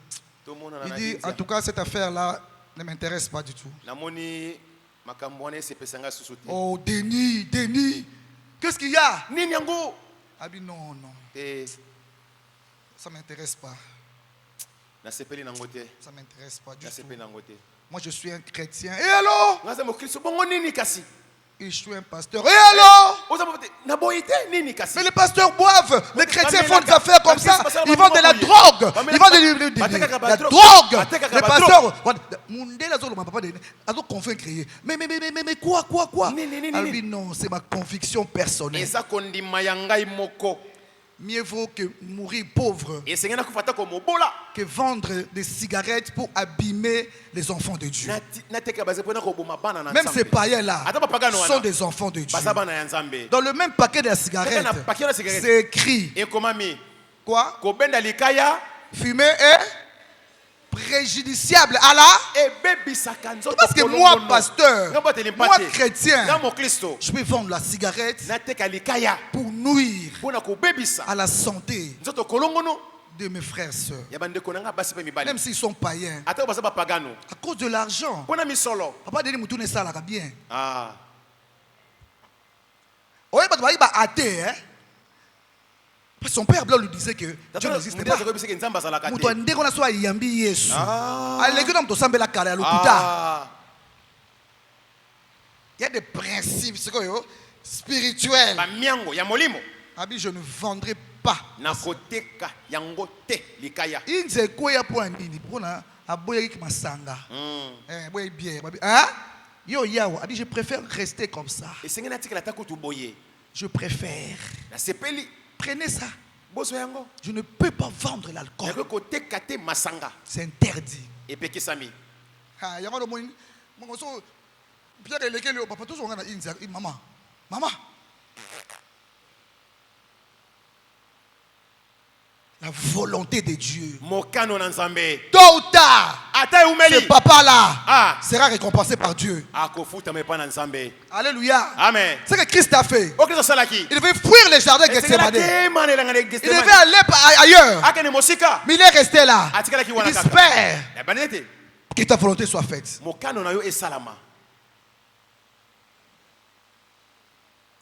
Il dit, en tout cas, cette affaire-là ne m'intéresse pas du tout. Oh, Denis, qu'est-ce qu'il y a? Ah, non. Ça ne m'intéresse pas. Ça ne m'intéresse pas du tout. Moi, je suis un chrétien. Et alors? Et je suis un pasteur. Et alors? Mais les pasteurs boivent. Les chrétiens font des affaires comme ça. Ils vendent de la drogue. Ils vendent de la drogue. Les pasteurs. Mais quoi? Ah oui, non, c'est ma conviction personnelle. Mieux vaut que mourir pauvre que vendre des cigarettes pour abîmer les enfants de Dieu. Même ces païens-là sont des enfants de Dieu. Dans le même paquet de la cigarette, c'est écrit quoi? Fumer est préjudiciable à la. Parce que moi, pasteur, moi, chrétien, je peux vendre la cigarette pour nuire à la santé de mes frères et sœurs. Même s'ils sont païens, à cause de l'argent. Papa Denis Moutoune ça là bien. Oui, athée, hein? Son père blanc lui disait que Dieu n'existe pas. Il y a des principes spirituels. Je ne vendrai pas. Je préfère rester comme ça. Je préfère. Prenez ça. Je ne peux pas vendre l'alcool. C'est interdit. Maman. La volonté de Dieu. Tôt ou tard, ce papa-là sera récompensé par Dieu. Alléluia. Amen. C'est ce que Christ a fait. Il devait fuir les jardins de Gethsemane. Il devait aller ailleurs. Mais il est resté là. Il espère que ta volonté soit faite.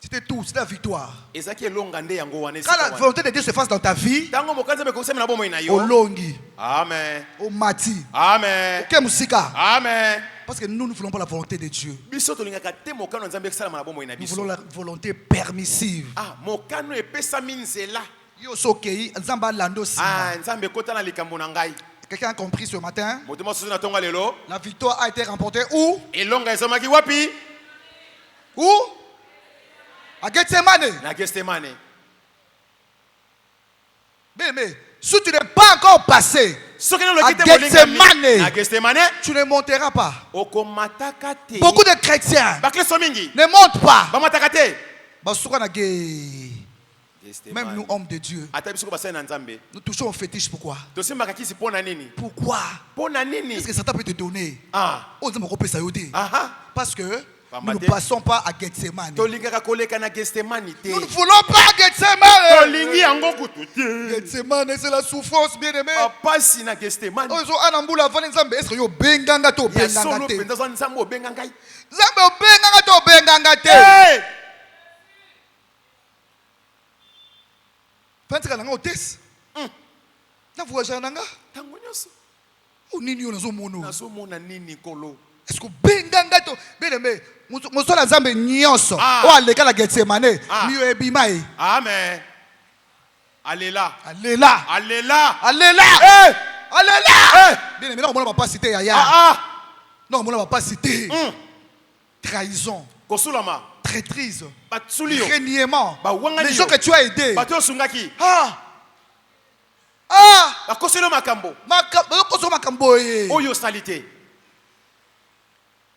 C'était tout, c'est la victoire. Quand la volonté de Dieu se fasse dans ta vie, au Longi, Amen. au Mati, Amen. au Kemusika, Amen. parce que nous ne voulons pas la volonté de Dieu. Nous voulons la volonté permissive. Quelqu'un a compris ce matin? La victoire a été remportée où? Où? À Gethsemane. Mais si tu n'es pas encore passé à Gethsemane, tu ne monteras pas. Beaucoup de chrétiens ne montent pas. Même nous, hommes de Dieu, nous touchons au fétiche. Pourquoi? Pourquoi? Qu'est-ce que Satan peut te donner? Parce que nous ne passons pas à Gethsemane. Nous ne voulons pas Gethsemane. Gethsemane, c'est la souffrance, bien aimé. Est-ce que bengangato bien aimé musola nzambe nyonso o aleka la Gethsemane miyo ebimai. Amen. Alléluia. Bien aimé, non on va pas citer yaya. Non on va pas citer. trahison, kosulama, traîtrise, batsulio, reniement, wangani les gens que tu as aidés. bato sungaki, bakoselo makambo, oyo salité.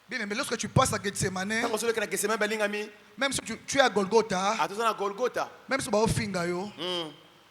Bien, mais lorsque tu passes à Gethsemane, Quand on na Gethsemane balingami, même si tu es à Golgotha, atozana Golgotha, même si tu finga yo,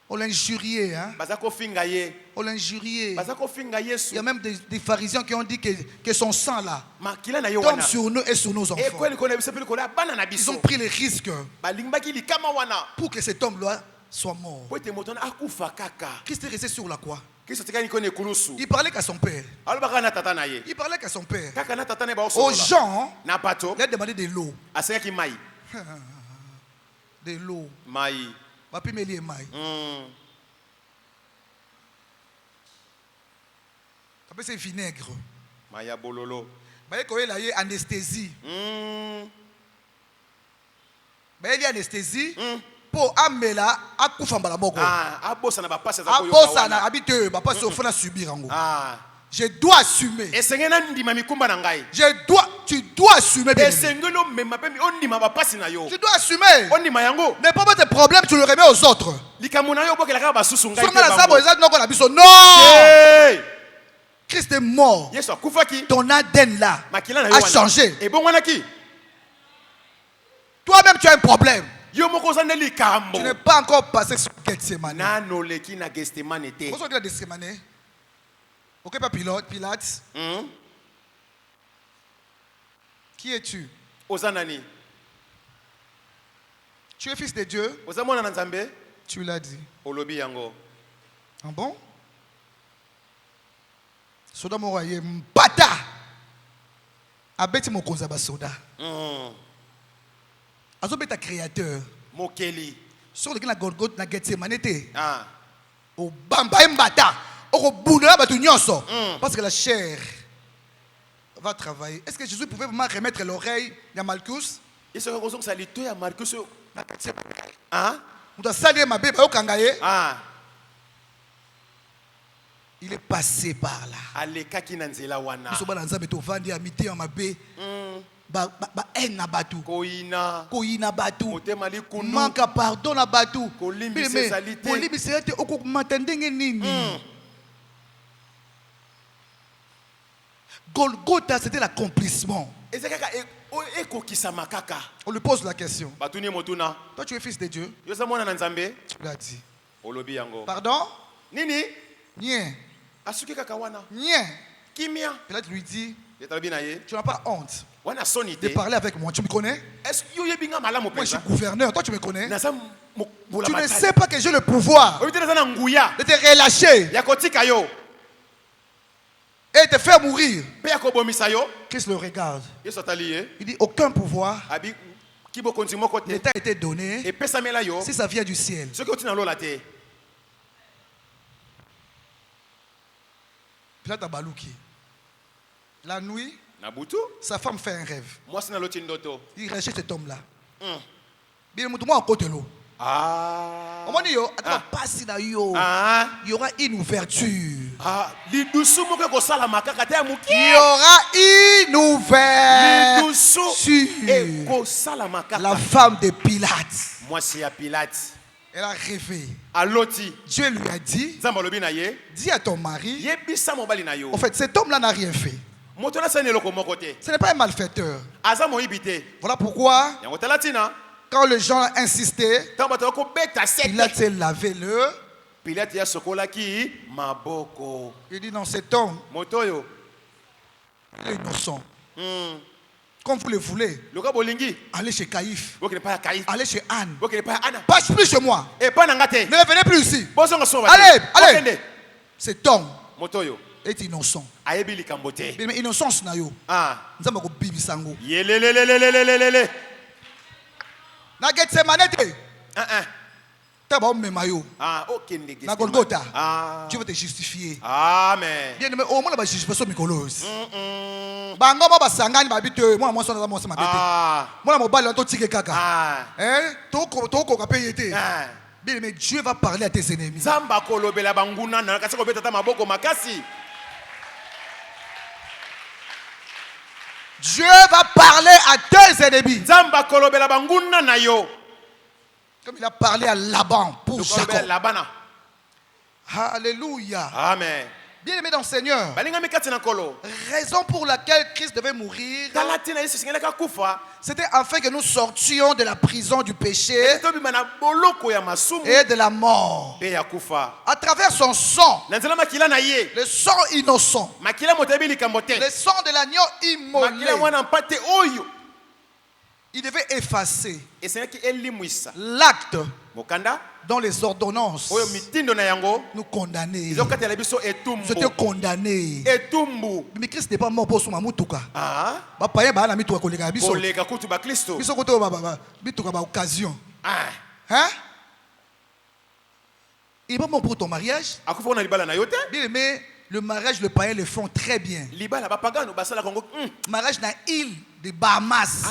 on l'a injurié, hein? bazako finga ye, On l'a injurié. bazako finga Il Yesu. y a même des pharisiens qui ont dit que son sang là Makila na tombe yowana. sur nous et sur nos Et enfants. quoi le connaît biso pele kola bana na Ils biso. ont pris les risques Balimbaki likama wana. pour que cet homme-là soit mort. Po te motona akufa kaka. Christ est resté sur la croix. Kiso tekani kone kulusu. Il parlait qu'à son père. Alobaka na tata na ye. Il parlait qu'à son père. Kaka na tata na ba Aux osola. gens, Na bato, il a demandé de l'eau. asengaki mai. De l'eau. Mai. Papi Mélie et maï. Après c'est vinaigre. Maya bololo. Bah il y a anesthésie. Bah il y a anesthésie. Pour amela akufa mbala moko. Abosa na ba passe za ko yoka. Abosa na habite ba passe au fond à subir ango. Je dois assumer. Esengena ndima mikumba na ngai. Tu dois assumer. Esengelo mema pe ondima ba passe na yo. Tu dois assumer. Ondima yango. Ne pas tes problèmes, tu le remets aux autres. Likamuna yo bokela ka ba susu ngai. Non. Christ est mort. Yesu akufaki. Ton ADN là a changé. Et bon wanaki. Toi-même tu as un problème. Yo moko zande likambo. Tu n'es pas encore passé sur Gethsemane. Nano leki na Gethsemane te. Pourquoi tu as Gethsemane? Ok, pas Pilate. Qui es-tu? Ozanani. Tu es fils de Dieu. Ozamona na Nzambe. Tu l'as dit. Olobi yango. Ah bon? Soda moraye mbata. Abeti mokonza ba soda. Azobeta créateur. Mokeli. Sur le na Golgotha na Gethsemane te. O bamba mbata. O buna ba tu nyonso. Parce que la chair va travailler. Est-ce que Jésus pouvait vraiment remettre l'oreille de Malchus? Est-ce que vous avez dit à Marcus? Il est passé par là. Koina batu. Manka pardon na batu. Golgotha, c'était l'accomplissement. On lui pose la question. Toi, tu es fils de Dieu. Tu l'as dit. Pardon? Nini? Nien. Nien. Pilate lui dit, tu n'as pas honte de parler avec moi. Tu me connais? Moi, je suis gouverneur. Toi, tu me connais? Tu ne sais pas que j'ai le pouvoir de te relâcher et te faire mourir. Christ le regarde. Il dit, aucun pouvoir ne t'a été donné si ça vient du ciel. Pilate a balouki. La nuit, sa femme fait un rêve. Il rejette cet homme-là. Il y aura une ouverture. Il y aura une ouverture. La femme de Pilate. Elle a rêvé. Dieu lui a dit, dis à ton mari, en fait, cet homme-là n'a rien fait. Ce n'est pas un malfaiteur. Voilà pourquoi, quand les gens insistaient, Pilate s'est lavé le. Il dit non, cet homme, il est innocent. Comme vous le voulez, allez chez Caïphe, allez chez Anne, pas plus chez moi. Ne venez plus ici. Allez. Cet homme est innocent. Mais innocence na yo. Nzamba ko bibisango. Na Gethsemane te. Taba o memayo. Na Golgotha. Tu vas te justifier. Amen. Bien mais au moins la justification mikolos. Bango ba basangani ba bite moi moi sona moi sama bite. Moi mo bali to tike kaka. Toko ka payete. Bien mais Dieu va parler à tes ennemis. Zamba kolobela banguna na kasi ko betata maboko makasi. Dieu va parler à tes ennemis. Comme il a parlé à Laban pour Jacob. Alléluia. Amen. Bien-aimé dans le Seigneur, raison pour laquelle Christ devait mourir, c'était afin que nous sortions de la prison du péché et de la mort. À travers son sang, le sang innocent, le sang de l'agneau immolé, il devait effacer l'acte dont les ordonnances nous condamnaient. Nous étions condamnés. Mais Christ n'est pas mort pour son mamoutuka. Occasion. Hein? Il n'est pas mort pour ton mariage. Bien aimé, le mariage, le païen le font très bien. Mariage dans l'île de Bahamas.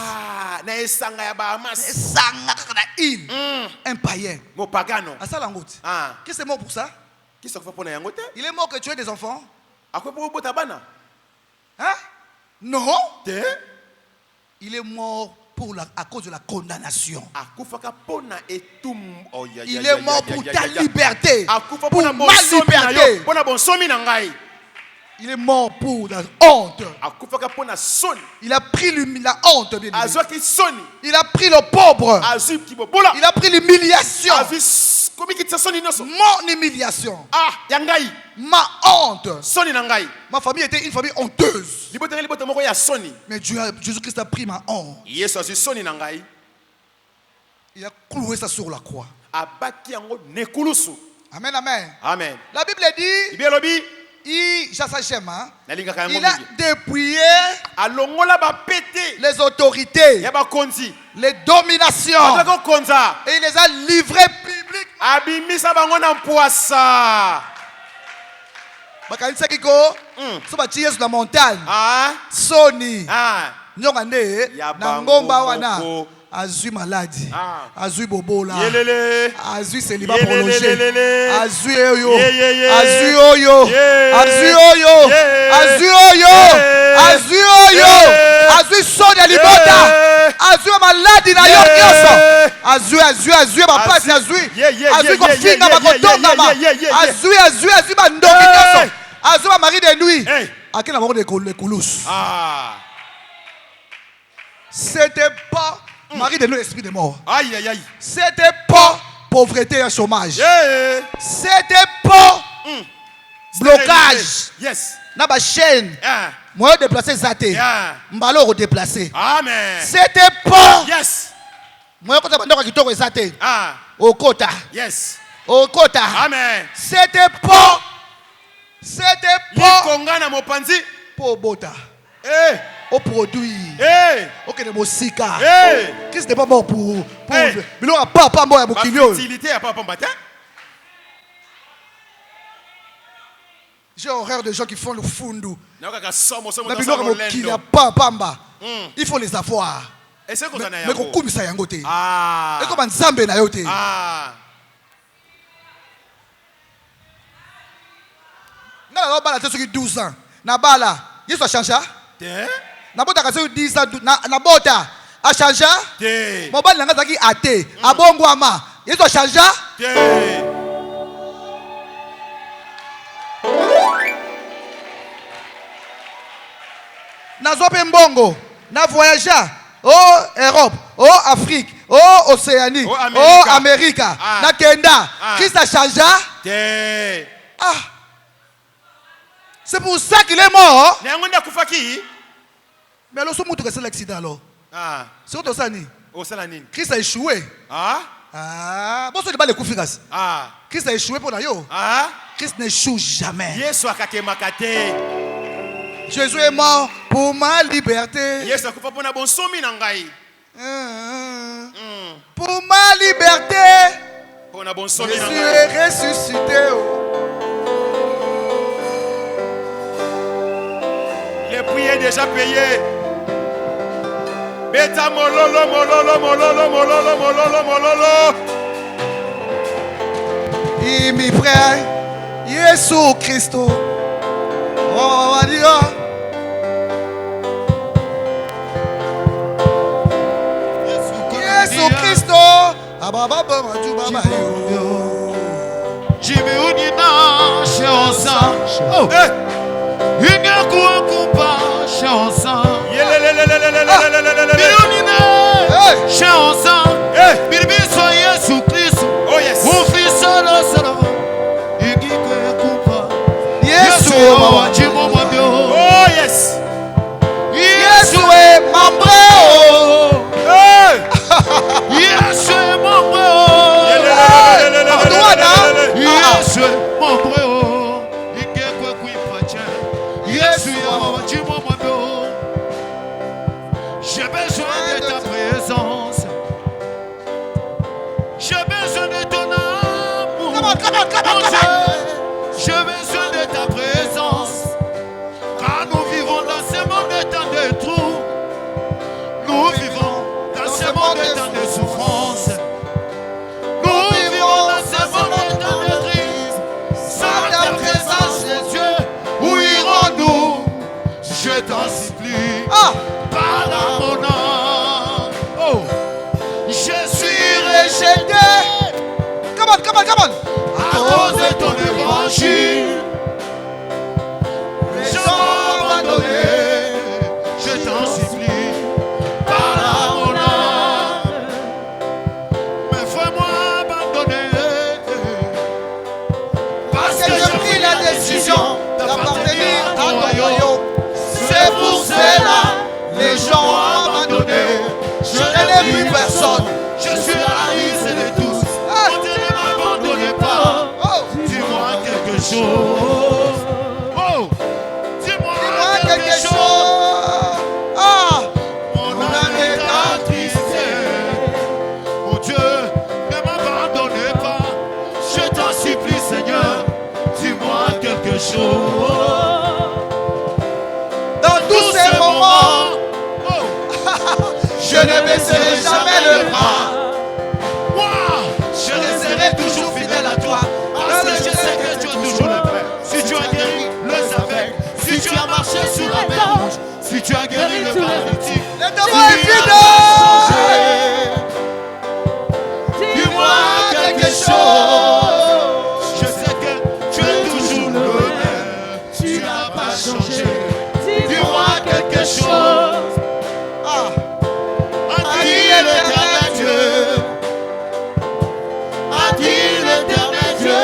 Un païen. Qu'est-ce que c'est mort pour ça? Il est mort que tu aies des enfants. Hein? Non. Il est mort à cause de la condamnation. Il est mort pour ta liberté. Pour ma liberté. Il est mort pour la honte. Il a pris la honte. Il a pris le pauvre. Il a pris l'humiliation. Mon humiliation. Ma honte. Ma famille était une famille honteuse. Mais Jésus-Christ a pris ma honte. Il a cloué ça sur la croix. Amen, amen. Amen. La Bible dit, il a dépouillé les autorités, les dominations, et il les a livrés publiquement. Bakanisa kiko, so batiye sur la montagne. Soni, nyongande, nangomba wana. Azui maladie, azui bobola, azui célibat prolongé, azui oyo, azui oyo, azui oyo, azui oyo, azui oyo, azui son de libota, azui maladie na yo nyonso, azui bapasi azui kofinga bakotonga ma, azui bandoki nyonso, azui mari de nuit, akina moko de koulous. C'était pas Marie de nous, esprit de mort. Aïe, aïe, aïe. C'était pas pauvreté et chômage. C'était pas blocage. Yes. N'a pas chaîne. Moi, déplacer Zate. Mbalo redéplacer. Amen. C'était pas. Yes. Moi, quand on a Zate. Au quota. Yes. Au quota. Amen. C'était pas. C'était pas. Kongana mopanzi. Pour Bota. Au produit. Ok, de Mosika. Qu'est-ce n'est pas mort pour. Mais l'on a pas mort à Bokigno. J'ai horreur de gens qui font le fundu. Il faut les avoir. Mais qu'on coupe ça yangote. Et comme un zambe na yote. Na bala te soki 12 ans. Na bala, il soit changé. Na bota kasi 10 ans na bota a changé. Mobali nanga zaki ate, abongwama. Il soit changé. Na zope mbongo, na voyager au Europe, au Afrique, au Océanie, au Amérique, na Kenda. Qui ça changé? C'est pour ça qu'il est mort. Mais alors, ce que c'est l'accident alors. C'est autre ça ni. Christ a échoué. Bon, ce n'est pas le coup efficace. Christ a échoué pour nous. Christ n'échoue jamais. Jésus est mort pour ma liberté. Pour ma liberté. Jésus est ressuscité. Le prix est déjà payé. Beta mololo mololo mololo mololo mololo mololo. Et mes frères, Jésus Christ. Oh, adieu. Jésus Christ. Oh yes. Yesu est mon frère. Yesu est mon frère. Yesu est mon frère. J'ai besoin de ta présence. J'ai besoin de ton amour. J'ai besoin de ta présence. Car nous vivons dans ce monde de temps de trous. Nous vivons dans ce monde de temps de souffrance. Nous vivons dans ce monde de temps de crise. Sans ta présence, Dieu, où irons-nous? Je t'en supplie. Parle à mon âme. Oh, je suis rejeté. Come on. À cause de ton évangile. Les gens m'ont abandonné. Je t'en supplie. Parle à mon âme. Mais fais-moi abandonner. Parce que j'ai pris la décision d'appartenir à ton royaume. C'est pour cela. Les gens ont abandonné. Je n'ai plus personne. Je suis la liste de tous. Ne m'abandonnez pas. Dis-moi quelque chose. Oh, dis-moi quelque chose. Mon âme est attristé. Mon Dieu, ne m'abandonnez pas. Je t'en supplie, Seigneur. Dis-moi quelque chose. Dans tous ces moments, je ne baisserai jamais le bras. Moi, je resterai toujours fidèle à toi. Parce que je sais que tu es toujours le Père. Si tu as guéri le aveugle, si tu as marché sur la mer rouge, si tu as guéri le paralytique, Le devant est fidèle. dis-moi quelque chose. Je sais que tu es toujours le même. Tu n'as pas changé. Dis-moi quelque chose. A-t-il l'éternel Dieu? A-t-il l'éternel Dieu?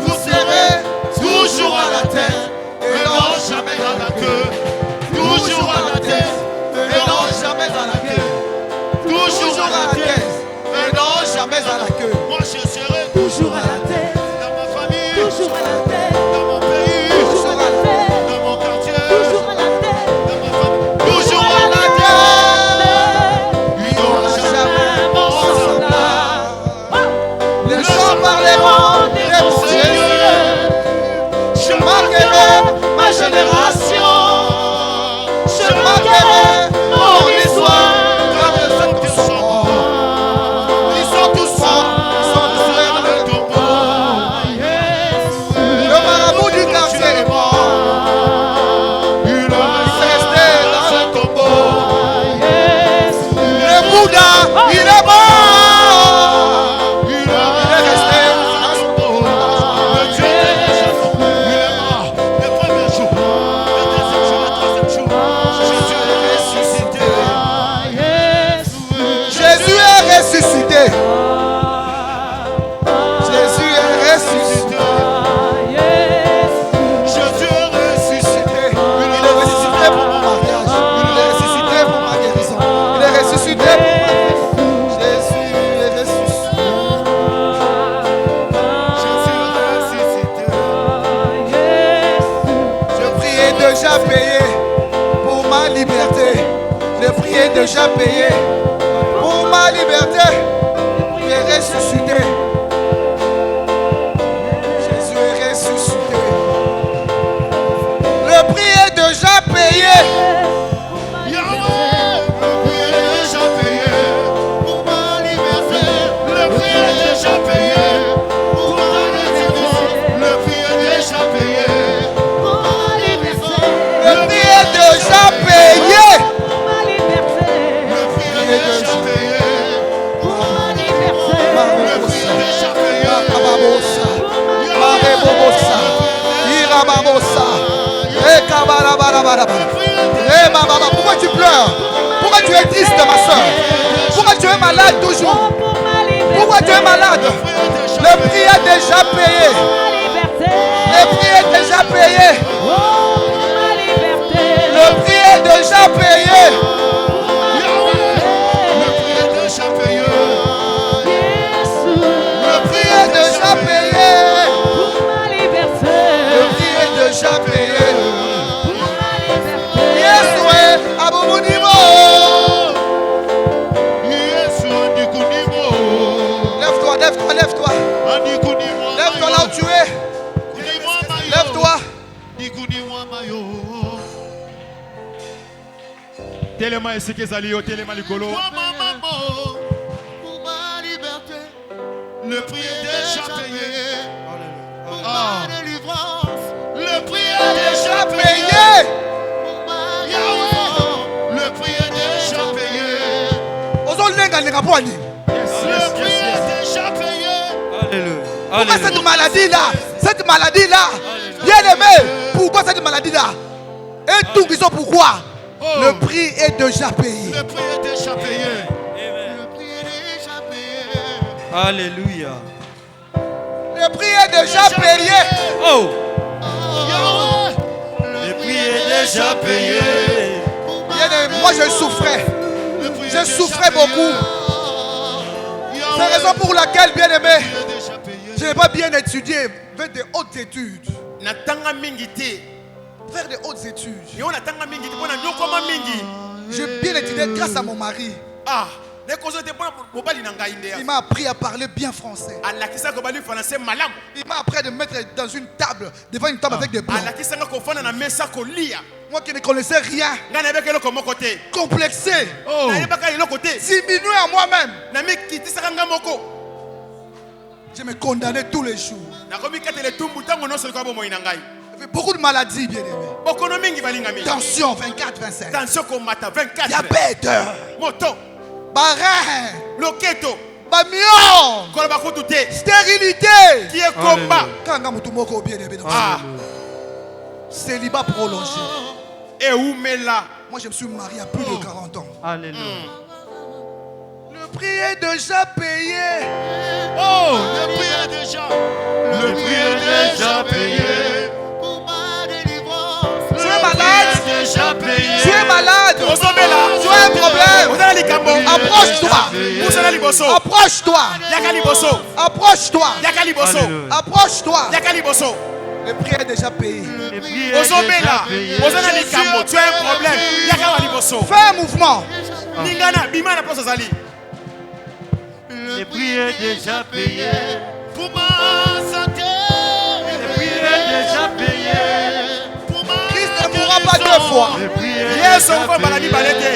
Vous serez toujours à la tête et non jamais à la queue. Toujours à la tête et non jamais à la queue. Toujours à la tête et non jamais à la queue. Moi je serai toujours à la tête. Dans ma famille, toujours à la tête. Dans mon pays, toujours à la tête. Dans mon quartier, toujours à la tête. Dans ma famille, toujours à la tête. Il n'y aura jamais mon semblable. Les gens parleront de mon Seigneur. Je marquerai ma génération. Je marquerai mon histoire. Car les hommes qui sont morts, ils sont tous morts. Ils sont tous dans le tombeau. Le marabout du quartier est mort. Il est resté dans le tombeau. Le Bouddha, il est mort. Il est resté dans le tombeau. Le Dieu est mort. Il est mort. Le premier jour, le deuxième jour, le troisième jour, Jésus est ressuscité. Jésus est ressuscité. Jésus est ressuscité. Jésus est ressuscité. Il est ressuscité pour mon mariage. Il est ressuscité pour ma guérison. Il est ressuscité pour ma vie. Jésus est ressuscité. Jésus est ressuscité. Je priais déjà payé pour ma liberté. Le prix est déjà payé pour ma liberté. Il est ressuscité. Jésus est ressuscité. Le prix est déjà payé. Yahweh, le prix est déjà payé pour ma liberté. Le prix est déjà payé pour ma délivrance. Le prix est déjà payé pour ma liberté. Le prix est déjà payé. Le prix est déjà payé. Irababosa. Irababosa. Pourquoi tu pleures? Pourquoi tu es triste, ma soeur? Pourquoi tu es malade toujours? Pourquoi tu es malade? Le prix est déjà payé. Le prix est déjà payé. Le prix est déjà payé. Le prix est déjà payé. Le prix est déjà payé. Le prix est déjà payé. Yesoué, Abomonimo. Lève-toi, lève-toi, lève-toi. Lève-toi là où tu es. Lève-toi. Tellement est-ce que Zalio, tellement likolo. Le prix est déjà payé. Ah. Le prix est déjà payé. Le prix est déjà payé. Le prix est déjà payé. Alléluia. Pourquoi cette maladie-là? Cette maladie-là. Bien aimé. Pourquoi cette maladie-là? Et tout qui sont pourquoi? Le prix est déjà payé. Le prix est déjà payé. Le prix est déjà payé. Alléluia. Le prix est déjà payé. Oh. Le prix est déjà payé. Bien aimé, moi je souffrais. Je souffrais beaucoup. C'est la raison pour laquelle, bien aimé, je n'ai pas bien étudié, faire des hautes études. Faire des hautes études. J'ai bien étudié grâce à mon mari. Il m'a appris à parler bien français. Il m'a appris à me mettre dans une table, devant une table avec des blancs. Moi qui ne connaissais rien, complexé, diminué à moi-même. Je me condamnais tous les jours. J'avais beaucoup de maladies, bien aimé. Tension 24, 25. Diabète. Barin. Bamion. Stérilité. Célibat prolongé. Moi je me suis marié à plus de 40 ans. Alléluia. Le prix est déjà payé. Oh, le prix est déjà. Le prix est déjà payé. Pour ma délivrance. Tu es malade. Déjà payé. Tu es malade. Tu as un problème. Approche-toi. Approche-toi. Approche-toi. Approche-toi. Le prix est déjà payé. Le prix est déjà payé. Tu as un problème. Fais un mouvement. Le prix est déjà payé. Pour ma santé. Le prix est déjà payé. Pour ma Christ ne mourra pas deux fois. Le prix est Yes, déjà on va payé. baladi balete.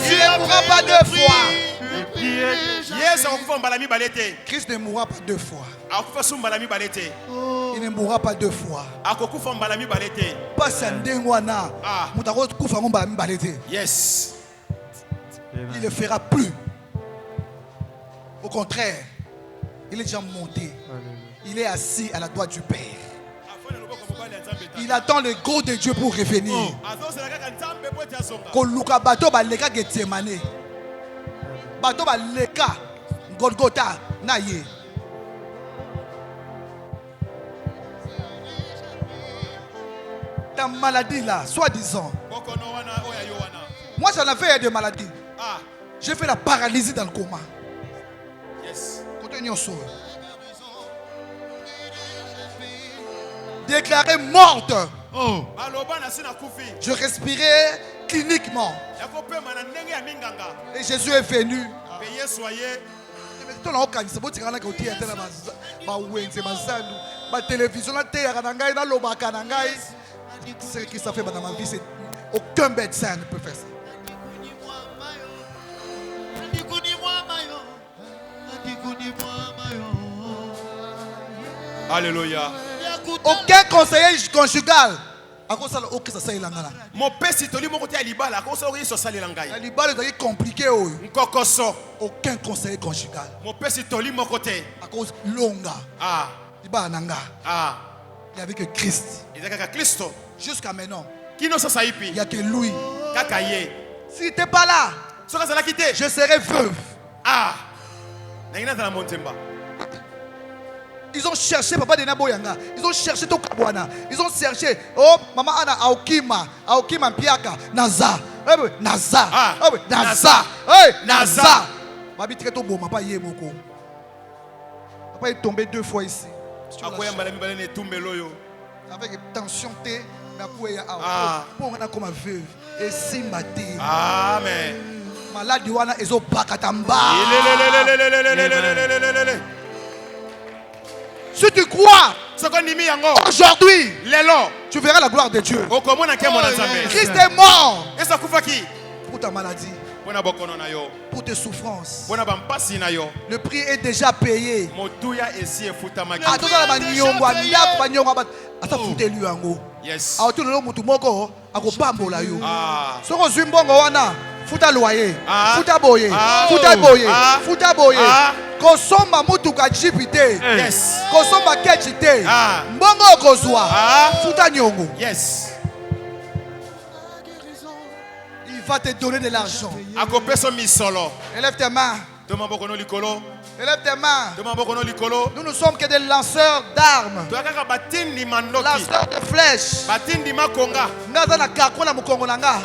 Il ne mourra pas deux fois. Le prix est déjà Yes, on va balami balete. Christ ne mourra pas deux fois. Akufa sumbalami balete. Il ne mourra pas deux fois. Akokufa mbalami balete. Pas Sandengwana. Ah. Moutaro Koufa Mbalami Balete. Yes. Il ne le fera plus. Au contraire, il est déjà monté. Il est assis à la droite du Père. Il attend le go de Dieu pour revenir. Koluka bato baleka Getsemane. Bato baleka Golgotha naye. Ta maladie là, soi-disant. Moi j'en avais des maladies. J'ai fait la paralysie dans le coma. Yes. Déclarée morte. Oh. Je respirais cliniquement. Et Jésus est venu. Ce qui ça fait dans ma vie, c'est aucun médecin ne peut faire ça. Alléluia. Aucun conseiller conjugal. Mon père si toli mon côté à libala, comme ça so sali langai. Libala est compliqué. Nkokoso. Aucun conseiller conjugal. Mon père si toli mon côté. À cause longa. Ah. Libala nanga. Ah. Il n'y avait que Christ. Jusqu'à maintenant. Il n'y a que lui. S'il n'était pas là, je serais veuve. Ils ont cherché Papa de Naboyanga. Ils ont cherché Tokabwana. Ils ont cherché. Oh, Maman Anna Aokima. Aokima Piaka. Naza. Naza. Naza. Naza. Babi très beau. Papa y est moko. Papa est tombé 2 fois ici. Avec tension T. Pour on a comme veuve. Et si maté. Amen. Malade wana ezo bakatamba. Si tu crois aujourd'hui, tu verras la gloire de Dieu. Christ est mort pour ta maladie, pour tes souffrances. Le prix est déjà payé. Futa loyer, futa boye, futa boye, futa boye. Kosomba mutuka jipite. Yes. Kosomba kechite. Mbongo kozwa. Futa nyongo. Yes. Il va te donner de l'argent. Élève tes mains. Élève tes mains. Nous ne sommes que des lanceurs d'armes. Lanceurs de flèches. Nazana kakona mukongo nanga.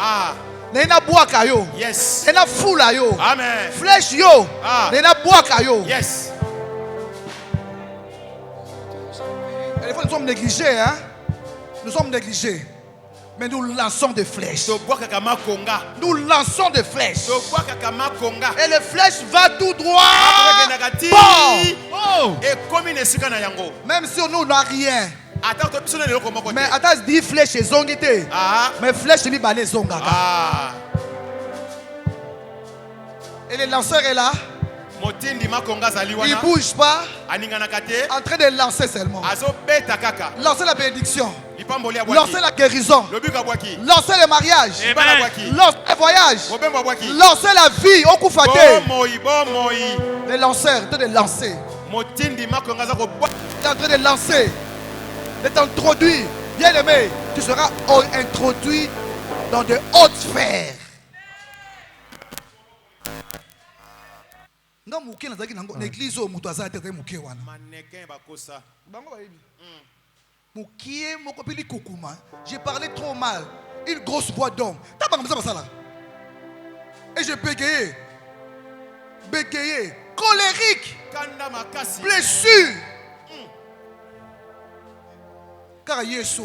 Nena boaka yo. Yes. Nena fula yo. Amen. Flèche yo. Nena boaka yo. Yes. Et des fois nous sommes négligés, hein. Nous sommes négligés. Mais nous lançons des flèches. Nous lançons des flèches. Et les flèches vont tout droit. Bon. Même si nous n'avons rien. Mais attends, 10 flèches et zongité. Mais flèches ni balé zongaga. Et le lanceur est là. Il ne bouge pas. En train de lancer seulement. Lancer la bénédiction. Lancer la guérison. Lancer le mariage. Lancer le voyage. Lancer la vie. Les lanceurs, en train de lancer. Il est en train de lancer. De t'introduire. Bien aimé, tu seras introduit dans de hautes sphères. Non, l'église au Moutaza était mouké wana. Mouké, mokopili kukuma. J'ai parlé trop mal. Une grosse voix d'homme. Et je bégayais. Bégayais. Colérique. Blessure. Car Yesu.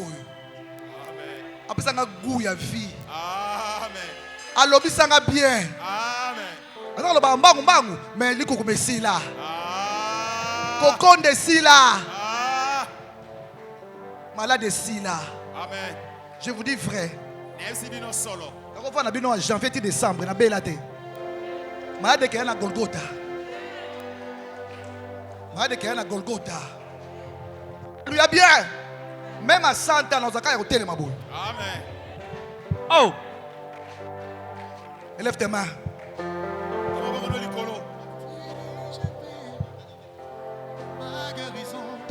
Après ça, on a goût à vie. Amen. Alors, ça va bien. Amen. Alors, mais il faut que je là. Cocon de Sila. Malade de Sila. Amen. Je vous dis vrai. On va en janvier décembre. On a belade. Malade qui est à Golgotha. Malade qui est à Golgotha. Lui a bien. Même à 100 ans, nous avons été les mabou. Amen. Oh. Élève tes mains.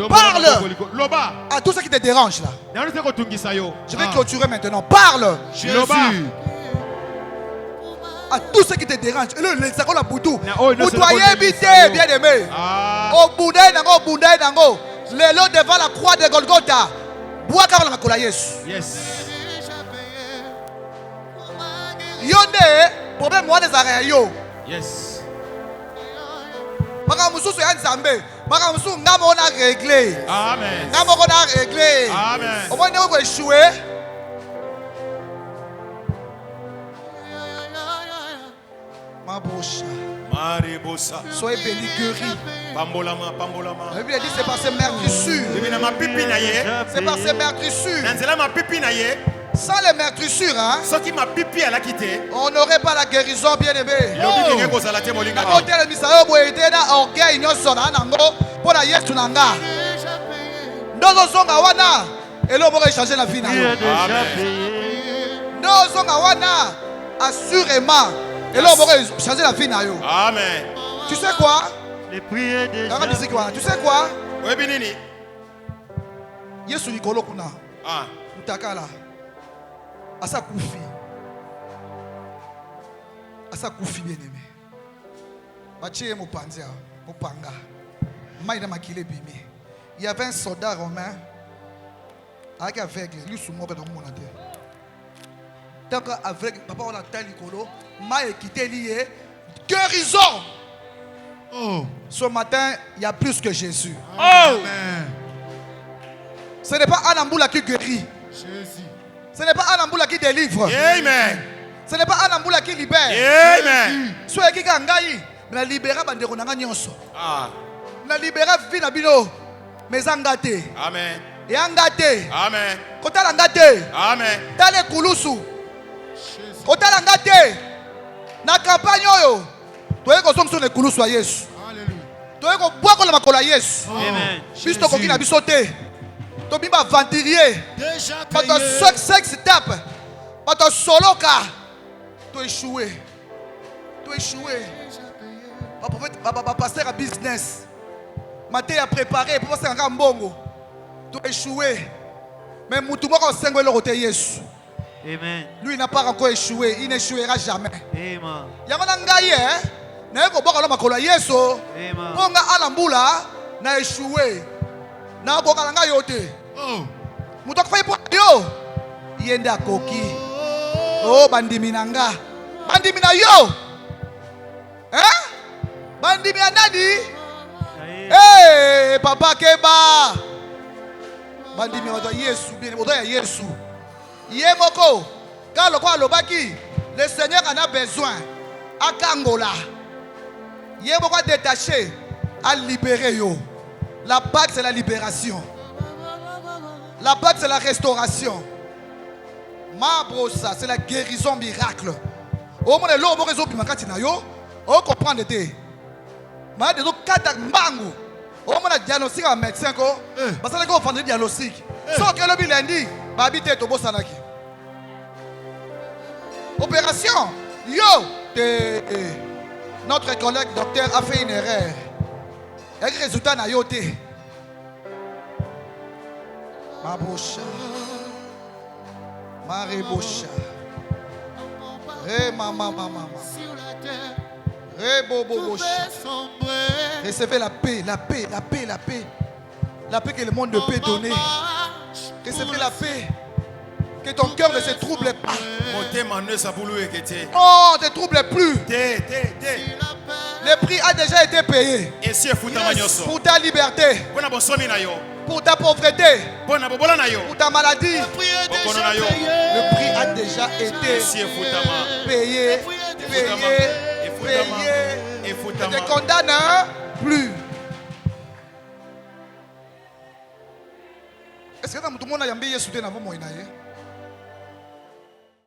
Parle à tout ce qui te dérange là. Je vais clôturer maintenant. Parle à tout ce qui te dérange. Le sacola boudou. Vous doyez éviter, bien aimé. Au boudin nango, boudin nango. Le lot devant la croix de Golgotha. Bois car la cola Yesu. Yes. Yonde problème moi des arrêts yo. Yes. Maka mususu ya nzambe. Maka mususu ngamo on a réglé. Amen. Ngamo on a réglé. Amen. Au moins on va échouer. Ma bouche. Soyez bénis, guéris. La Bible dit c'est par ces meurtrissures. C'est par ces meurtrissures. Sans les meurtrissures, hein, on n'aurait pas la guérison, bien aimé. Assurément. Et là, on va changer la vie. Amen. Tu sais quoi? Les prières déjà. Tu sais quoi? Yesu likolo kuna. Ah. Utakala. Asa kufi. Asa kufi bien aimé. Bachie mopanzia, mopanga. Maïda makile bimi. Il y avait un soldat romain avec aveugle, lui sous moi dans mon ate. Tant qu'aveugle, papa on a tel likolo, ma quitté lié, guérison. Oh. Ce matin, il y a plus que Jésus. Oh. Amen. Ce n'est pas Anamboula qui guérit. Jésus. Ce n'est pas Anamboula qui délivre. Amen. Ce n'est pas Anamboula qui libère. Amen. Soyez qui gangaï, mais la libéra bandero nanga nyonso. Ah. La libéra vie na bino, mais angate. Amen. Et angate. Amen. Kota l'angate. Amen. Tale kulusu. Jésus. Kota l'angate. Na campagne oyo. Toye ko somso ne kulusu a Yesu. Alléluia. Toye ko bois ko la makola Yesu. Amen. Bisto ko kina bisote. To bimba ventilier. Déjà Pato payé. sex tape. Pato soloka. To échouer. To échouer. Papa pasteur à business. Maté a préparé pour passer un mbongo. To échouer. Mais Moutouma ko sengo le roté Yesu. Amen. Lui il n'a pas encore échoué, il n'échouera jamais. Amen. Yamana ngaye na ko boka na makolo Yesu. Amen. Ponga alambula na échoué. Na ko kala ngayo te. Oh. Muto ko fay po yo. Yenda koki. Oh bandimi nanga. Bandimi na yo. Bandimi ya nani? Eh papa keba. Bandimi wa Yesu bien odo ya Yesu. Yemoko. Quand le quoi lobaki, le Seigneur en a besoin. Akangola. Yemoko détaché à libérer yo. La Pâque c'est la libération. La Pâque c'est la restauration. Ma brosa c'est la guérison miracle. Au moins l'eau mo réseau bimakati na yo. On comprend de ma de kata mbangu. Au moins diagnostic un médecin ko. Parce que on fait diagnostic. So que le lundi, ba habiter to bosanaki. Opération. Yo, notre collègue docteur a fait une erreur. Et le résultat na yo te. Ma brocha. Marebosha. Mama. Recevez la paix. La paix que le monde ne peut donner. Recevez la paix. Que ton cœur ne se trouble pas. Oh, ne te trouble plus. Le prix a déjà été payé. Pour ta liberté. Pour ta pauvreté. Pour ta maladie. Le prix a déjà été payé. Ne te condamne plus. Est-ce que tout le monde a yambé Yesu te na vomo inaye?